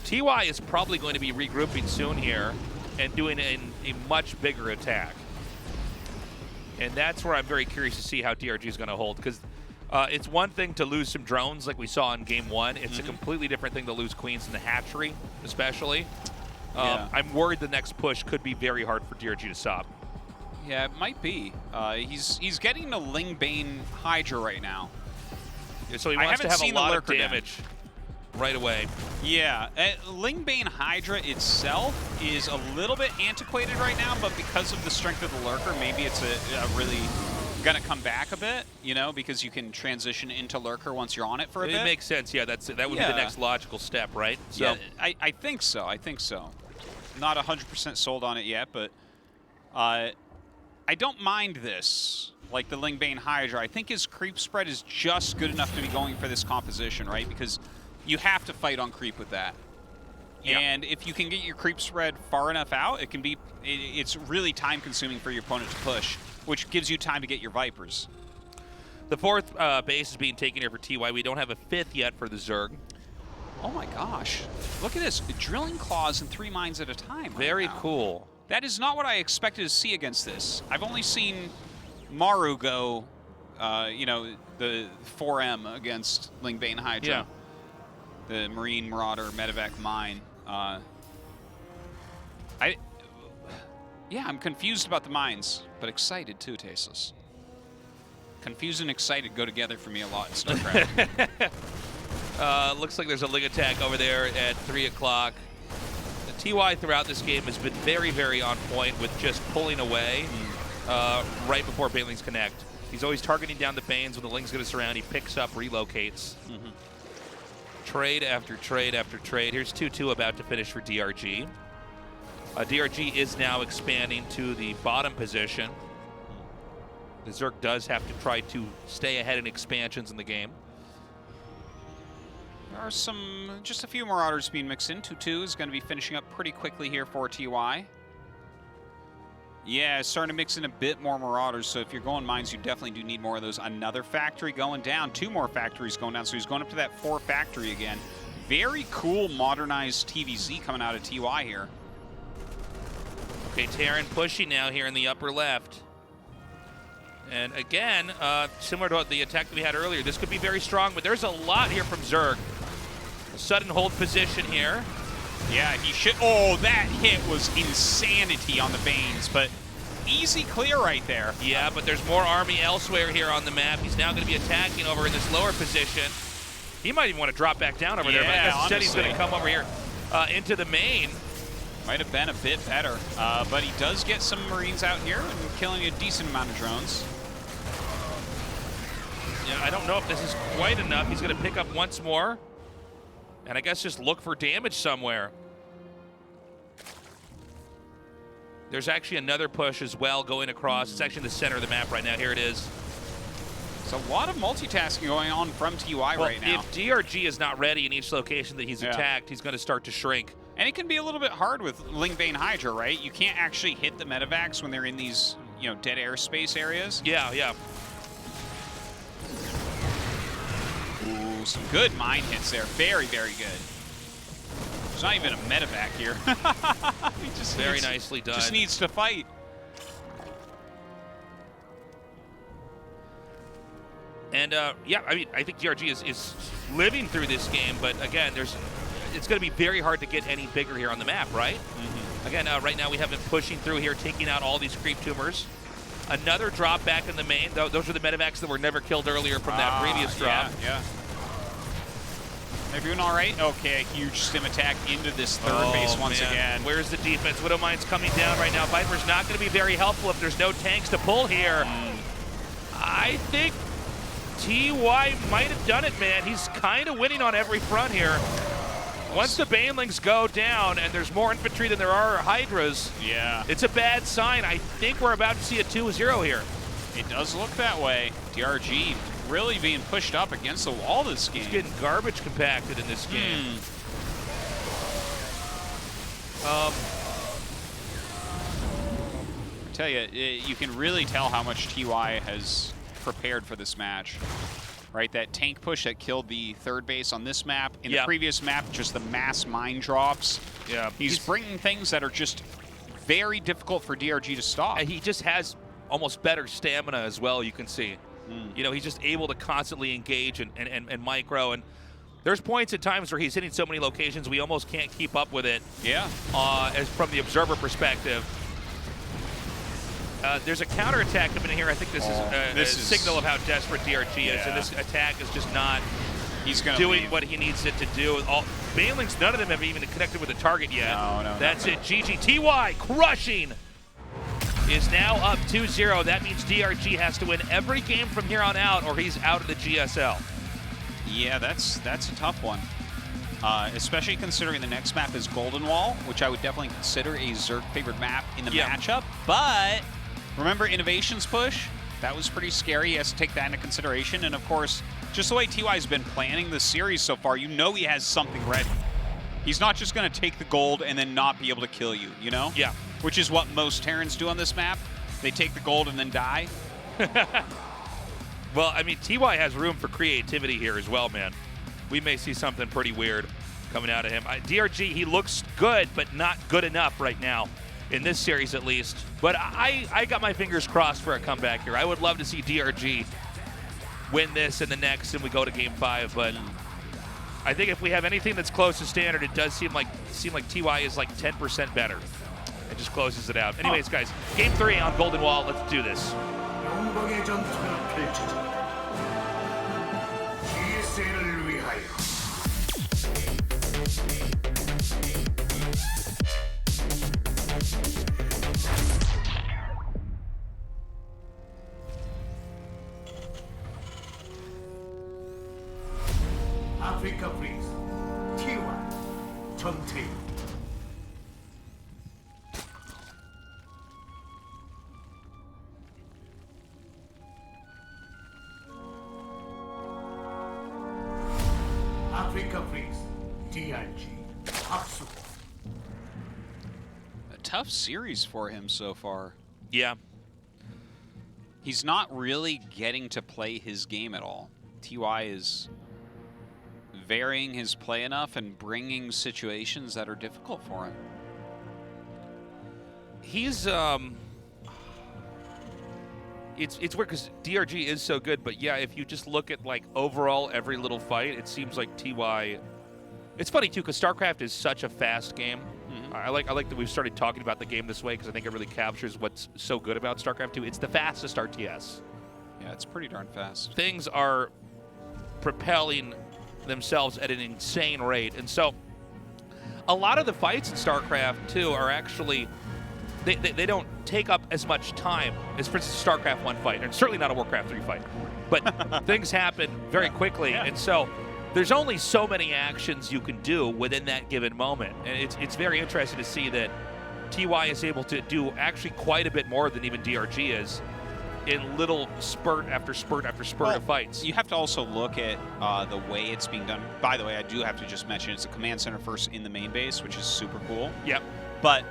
TY is probably going to be regrouping soon here and doing a much bigger attack. And that's where I'm very curious to see how DRG is going to hold, because it's one thing to lose some drones like we saw in Game 1. It's a completely different thing to lose Queens in the hatchery, especially. I'm worried the next push could be very hard for DRG to stop. Yeah, it might be. He's getting the Ling Bane Hydra right now. Yeah, so he wants to have a lot of damage right away. Yeah, Ling Bane Hydra itself is a little bit antiquated right now, but because of the strength of the Lurker, maybe it's a really gonna come back a bit, you know, because you can transition into Lurker once you're on it for a bit. It makes sense, yeah. That would be the next logical step, right? So. Yeah, I think so. I think so. Not 100% sold on it yet, but I don't mind this. Like the Ling Bane Hydra, I think his creep spread is just good enough to be going for this composition, right? Because you have to fight on creep with that. Yep. And if you can get your creep spread far enough out, it can be, it's really time consuming for your opponent to push, which gives you time to get your Vipers. The 4th base is being taken here for TY. We don't have a 5th yet for the Zerg. Oh my gosh. Look at this. Drilling claws and 3 mines at a time. Very cool. That is not what I expected to see against this. I've only seen Maru go, you know, the 4M against Ling Bane Hydra. Yeah. The Marine Marauder Medevac Mine. Yeah, I'm confused about the mines, but excited too, Tasteless. Confused and excited go together for me a lot in StarCraft. Looks like there's a Ling attack over there at 3 o'clock. The TY throughout this game has been very, very on point with just pulling away right before Banelings connect. He's always targeting down the Banes. When the Ling's going to surround, he picks up, relocates. Trade after trade after trade. Here's 2-2 about to finish for DRG. DRG is now expanding to the bottom position. The Zerg does have to try to stay ahead in expansions in the game. There are just a few Marauders being mixed in. 2-2 is going to be finishing up pretty quickly here for TY. Yeah, it's starting to mix in a bit more Marauders, so if you're going mines, you definitely do need more of those. Another factory going down, 2 more factories going down, so he's going up to that 4 factory again. Very cool modernized TVZ coming out of TY here. Okay, Terran pushing now here in the upper left. And again, similar to the attack that we had earlier, this could be very strong, but there's a lot here from Zerg. A sudden hold position here. Yeah, he should. Oh, that hit was insanity on the Banes, but easy clear right there. Yeah, but there's more army elsewhere here on the map. He's now going to be attacking over in this lower position. He might even want to drop back down over there, but I guess instead he's going to come over here into the main. Might have been a bit better, but he does get some Marines out here and killing a decent amount of drones. Yeah, I don't know if this is quite enough. He's going to pick up once more, and I guess just look for damage somewhere. There's actually another push as well going across. It's actually in the center of the map right now. Here it is. There's a lot of multitasking going on from TY right now. If DRG is not ready in each location that he's attacked, he's going to start to shrink. And it can be a little bit hard with Lingbane Hydra, right? You can't actually hit the medevacs when they're in these, dead airspace areas. Yeah, yeah. Ooh, some good mine hits there. Very, very good. There's not even a medevac here. He just very nicely done. Just needs to fight. And yeah, I mean, I think DRG is living through this game, but again, it's going to be very hard to get any bigger here on the map, right? Mm-hmm. Again, right now we have been pushing through here, taking out all these creep tumors. Another drop back in the main. Those are the medevacs that were never killed earlier from that previous drop. Yeah. Everyone all right? Okay, a huge stim attack into this third base once again. Where's the defense? Widowmine's coming down right now. Viper's not going to be very helpful if there's no tanks to pull here. I think TY might have done it, man. He's kind of winning on every front here. Once the Banelings go down and there's more infantry than there are Hydras, it's a bad sign. I think we're about to see a 2-0 here. It does look that way. DRG really being pushed up against the wall this game. He's getting garbage compacted in this game. I tell you, you can really tell how much TY has prepared for this match. Right, that tank push that killed the third base on this map. In the previous map, just the mass mine drops. Yeah, he's bringing things that are just very difficult for DRG to stop. And he just has almost better stamina as well, you can see. He's just able to constantly engage and micro. And there's points at times where he's hitting so many locations we almost can't keep up with it. Yeah. As from the observer perspective. There's a counterattack coming in here. I think this is a signal of how desperate DRG is, and this attack is just not doing what he needs it to do. Banelings, none of them have even connected with the target yet. No. That's it. GG. TY crushing is now up 2-0. That means DRG has to win every game from here on out, or he's out of the GSL. Yeah, that's a tough one. Especially considering the next map is Golden Wall, which I would definitely consider a Zerg favored map in the matchup. But remember Innovation's push? That was pretty scary. He has to take that into consideration. And of course, just the way TY's been planning the series so far, he has something ready. He's not just going to take the gold and then not be able to kill you, Yeah. Which is what most Terrans do on this map. They take the gold and then die. Well, I mean, TY has room for creativity here as well, man. We may see something pretty weird coming out of him. DRG, he looks good, but not good enough right now, in this series at least. But I got my fingers crossed for a comeback here. I would love to see DRG win this in the next and we go to Game 5, but I think if we have anything that's close to standard, it does seem like TY is like 10% better. It just closes it out. Anyways, guys, Game 3 on Golden Wall. Let's do this. 영광의 전투를 펼쳐진다. GSL을 위하여. 아프리카 프린스 TY 정태희. 아프리카 프린스 DRG 박수. A tough series for him so far. Yeah. He's not really getting to play his game at all. TY is varying his play enough and bringing situations that are difficult for him. He's it's weird because DRG is so good, but yeah, if you just look at like overall every little fight, it seems like TY. It's funny too because StarCraft is such a fast game. I like that we've started talking about the game this way because I think it really captures what's so good about StarCraft 2. It's the fastest RTS. Yeah, it's pretty darn fast. Things are propelling themselves at an insane rate, and so a lot of the fights in StarCraft 2 are actually they don't take up as much time as, for instance, StarCraft 1 fight, and certainly not a Warcraft 3 fight. But things happen very quickly, and so there's only so many actions you can do within that given moment. And it's very interesting to see that TY is able to do actually quite a bit more than even DRG is in little spurt after spurt after spurt of fights. You have to also look at the way it's being done. By the way, I do have to just mention it's a command center first in the main base, which is super cool. Yep. But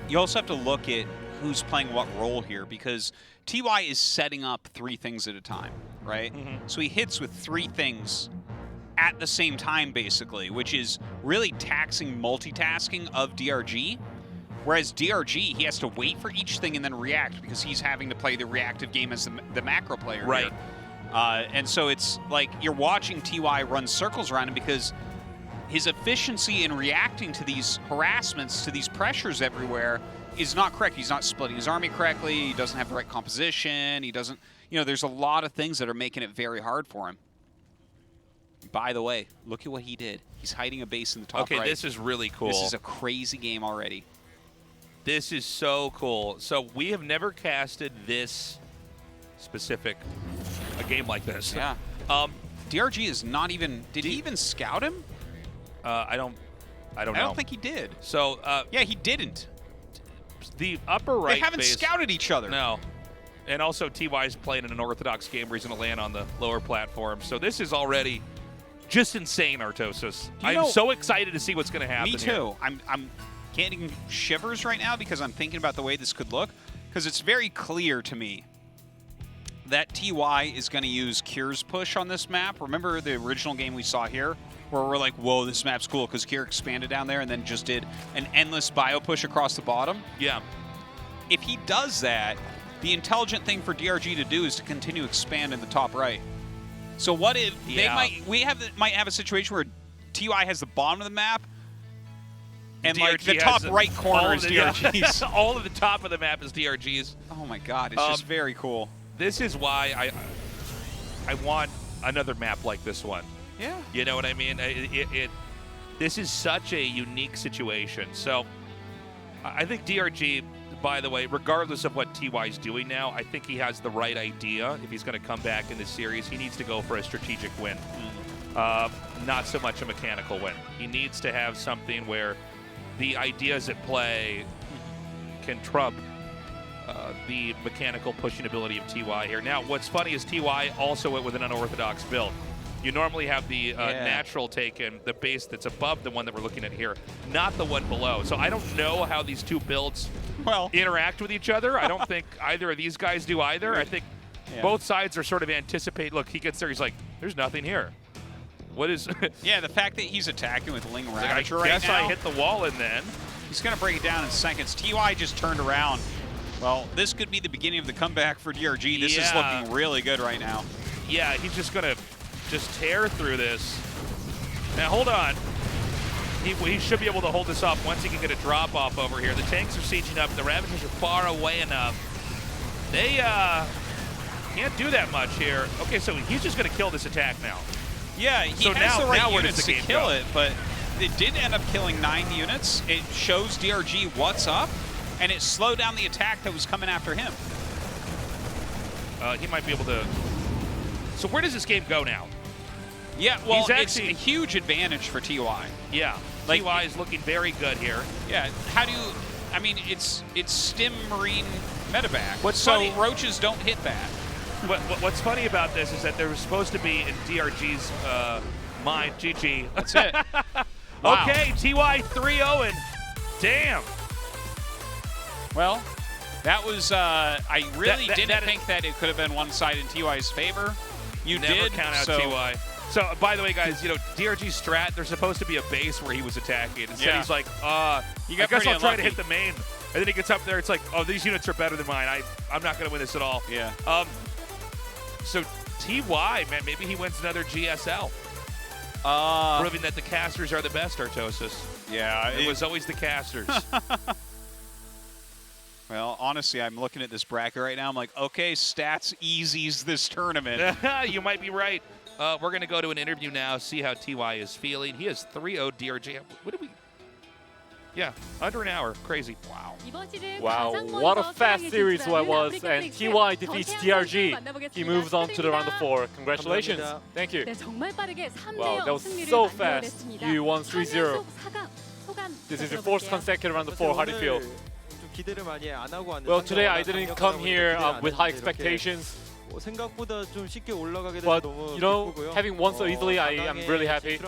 you also have to look at who's playing what role here, because TY is setting up 3 things at a time, right? So he hits with 3 things at the same time, basically, which is really taxing multitasking of DRG. Whereas DRG, he has to wait for each thing and then react because he's having to play the reactive game as the macro player. Right. And so it's like you're watching TY run circles around him because his efficiency in reacting to these harassments, to these pressures everywhere, is not correct. He's not splitting his army correctly. He doesn't have the right composition. He doesn't, there's a lot of things that are making it very hard for him. By the way, look at what he did. He's hiding a base in the top right. Okay, this is really cool. This is a crazy game already. This is so cool. So we have never casted this specific a game like this. Yeah. DRG is not even. Did he even scout him? I don't know. I don't think he did. So yeah, he didn't. The upper right. They haven't base, scouted each other. No. And also TY's playing in an orthodox game where he's going to land on the lower platform. So this is already just insane, Artosis. I'm so excited to see what's going to happen. Me too. Here. I'm getting shivers right now because I'm thinking about the way this could look, because it's very clear to me that TY is going to use Kier's push on this map. Remember the original game we saw here where we're like, whoa, this map's cool because Kier expanded down there and then just did an endless bio push across the bottom? Yeah. If he does that, the intelligent thing for DRG to do is to continue to expand in the top right. So what if they might have a situation where TY has the bottom of the map and like the top right corner is DRG's. All of the top of the map is DRG's. Oh my god, it's just very cool. This is why I want another map like this one. Yeah. You know what I mean? This is such a unique situation. So I think DRG, by the way, regardless of what TY's doing now, I think he has the right idea. If he's going to come back in this series, he needs to go for a strategic win. Not so much a mechanical win. He needs to have something where the ideas at play can trump the mechanical pushing ability of TY here. Now, what's funny is TY also went with an unorthodox build. You normally have the natural taken, the base that's above the one that we're looking at here, not the one below. So I don't know how these two builds interact with each other. I don't think either of these guys do either. I think both sides are sort of anticipate. Look, he gets there, he's like, there's nothing here. What is... yeah, the fact that he's attacking with Ling Ravager I right guess now. I hit the wall and then... He's going to break it down in seconds. TY just turned around. Well, this could be the beginning of the comeback for DRG. This is looking really good right now. Yeah, he's just going to tear through this. Now, hold on. He should be able to hold this off once he can get a drop-off over here. The tanks are sieging up. The Ravagers are far away enough. They can't do that much here. Okay, so he's just going to kill this attack now. Yeah, he has the right units to kill it, but it did end up killing 9 units. It shows DRG what's up, and it slowed down the attack that was coming after him. He might be able to... So where does this game go now? Yeah, well, it's a huge advantage for TY. Yeah, like, TY is looking very good here. Yeah, how do you... I mean, it's Stim Marine metaback, funny, roaches don't hit that. What's funny about this is that there was supposed to be in DRG's mind, GG. That's it. Wow. Okay, TY 3-0, and damn. Well, That was, I really That- didn't that- think that it could have been one side in TY's favor. You Never did count out so, TY. So, by the way, guys, you know, DRG strat, there's supposed to be a base where he was attacking. Instead, Yeah. he's like, You I got guess pretty I'll try to unlucky. hit the main. And then he gets up there, it's like, oh, these units are better than mine. I'm not going to win this at all. Yeah. So, TY, man, maybe he wins another GSL. Proving that the casters are the best, Artosis. Yeah. It was always the casters. Well, honestly, I'm looking at this bracket right now. I'm like, okay, stats easies this tournament. You might be right. We're going to go to an interview now, see how TY is feeling. He has 3-0 DRG. What did we... Yeah, under an hour. Crazy. Wow. Wow, what a fast series that was, and TY defeats DRG. He moves on to the round of 4. Congratulations. Thank you. Wow, that was so fast. You won 3-0. This is your 4th consecutive round of 4. How do you feel? Well, today I didn't come here with high expectations. 생각보다 좀 쉽게 올라가게 돼서 But, 너무 you know, 기쁘고요. having won so easily, I am really happy.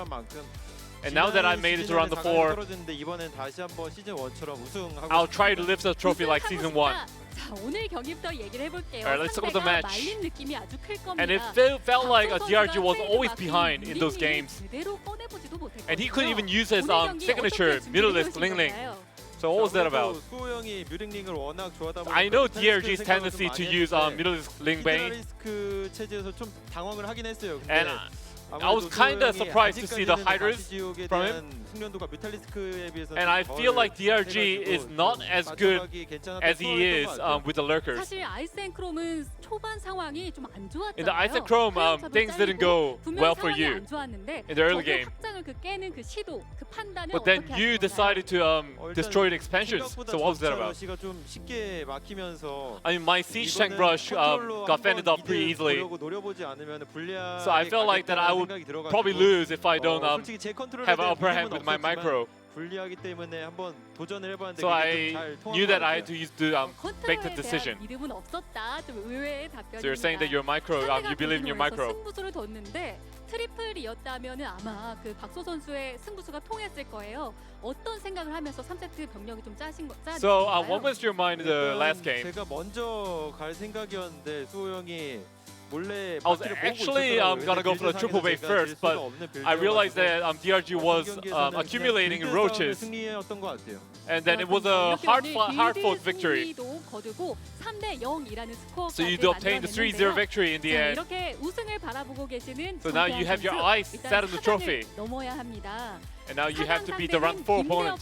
And now that I made it to round of 4, 이번엔 다시 한번 시즌 1처럼 우승하고 I'll try to lift the trophy like season 1. 자, 오늘 경기부터 얘기를 해볼게요. Alright, let's talk about the match. 말린 느낌이 아주 클 겁니다. And it felt like DRG was always behind in those games. And he couldn't even use his signature, middle-list Ling Ling. So what was that about? 수호 형이 뮤링링을 워낙 좋아하다 보니까 I know DRG's tendency to use middle-list Ling Bane. 히드라리스크 체제에서 좀 당황을 하긴 했어요. 근데 And I was kind of surprised to see the Hydras from him. And I feel like DRG is not as good as he is with the lurkers. 사실 아이센크롬은 초반 상황이 좀 안 좋았잖아요. In the Isochrome, things didn't go well for you in the early game. 확장을 깨는 그 시도, 그 판단을 But then 어떻게 you 하실 decided to destroy the expansions. So what was that about? 좀 쉽게 막히면서 I mean, my siege tank brush got fended off pretty easily. So I felt like that I would probably lose if I don't have an upper hand with my micro. 불리하기 때문에 한번 도전을 해봤는데 So I 잘 통한 knew 것 that I 같아요. had to use to make the decision. 믿음은 없었다. 좀 의외의 답변입니다. So you're saying that your micro, you believe in your micro. 승부수를 뒀는데 트리플이었다면은 아마 그 박소 선수의 승부수가 통했을 거예요. 어떤 생각을 하면서 3세트 병력이 좀 짜신 거죠? So what was your mind in the last game? 제가 먼저 갈 생각이었는데 수호 형이 몰래 I was actually gonna go for the triple bait first, but I realized that DRG was accumulating roaches, and then it was a hard-fought victory. So you obtained the 3-0 victory in the end. So now you have your eyes set on the trophy. And now you have to beat the round 4 opponent.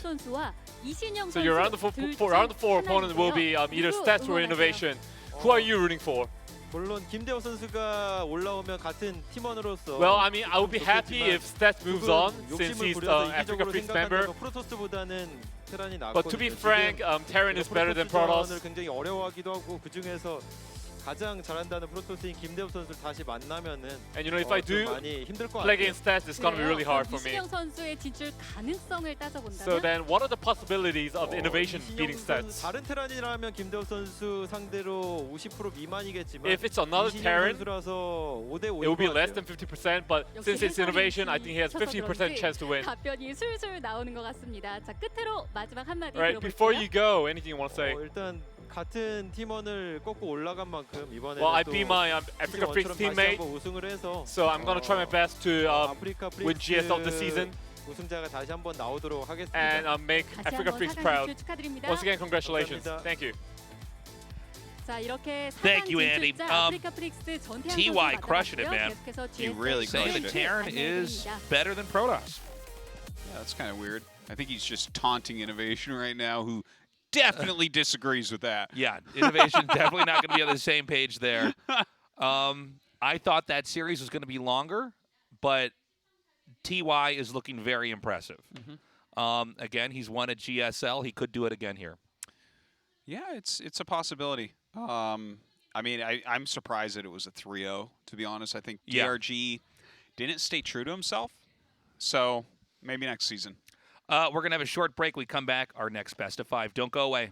So your round 4 opponent will be either stats or innovation. Who are you rooting for? 물론 김대호 선수가 올라오면 같은 팀원으로서 Well, I mean, I would be happy if Stats moves on since he's Africa Freaks member. 프로토스보다는 테란이 낫고. But to be frank, Terran is better than Protoss. 굉장히 어려워하기도 하고 그 중에서 가장 잘한다는 프로토스인 김대호 선수를 다시 만나면은 And you know, if I do 많이 힘들 것 play 같아요. against Stats, it's gonna be really hard for me. 이신영 선수의 진출 가능성을 따져본다면 So then, what are the possibilities of innovation 이신영 beating 선수, Stats? 다른 테란이라면 김대호 선수 상대로 50% 미만이겠지만 If it's another 이신영 Terran, 선수라서 5대5인 it will be 것 less 같아요. than 50%, but since it's innovation, I think he has 50% chance to win. 답변이 술술 나오는 것 같습니다. 자, 끝으로 마지막 한마디 Alright, before you 들어볼게요. go, anything you want to say? 일단 같은 팀원을 꺾고 올라간 만큼 이번에 Well, I beat my Africa Freaks teammate, 우승을 해서 so I'm gonna try my best to 아프리카 win 프릭스 GSL this season 우승자가 다시 한번 나오도록 하겠습니다. and make 다시 Africa 한번 Freaks 사강 proud. 진출 축하드립니다. Once again, congratulations. 감사합니다. Thank you. 자, 이렇게 Thank 사강 you, Andy. 진출자 아프리카 프릭스 전태양 TY 선수 crushing it, 만나봤고요. man. 계속해서 He GSL really Saying crushed that it. Terran is better than Protoss. Yeah, that's kind of weird. I think he's just taunting innovation right now, who definitely disagrees with that. Yeah, innovation definitely not going to be on the same page there. I thought that series was going to be longer, but TY is looking very impressive. Again, he's won at GSL. He could do it again here. Yeah, it's a possibility. I mean, I'm surprised that it was a 3-0, to be honest. I think DRG didn't stay true to himself, so maybe next season. We're going to have a short break. We come back, our next best of 5. Don't go away.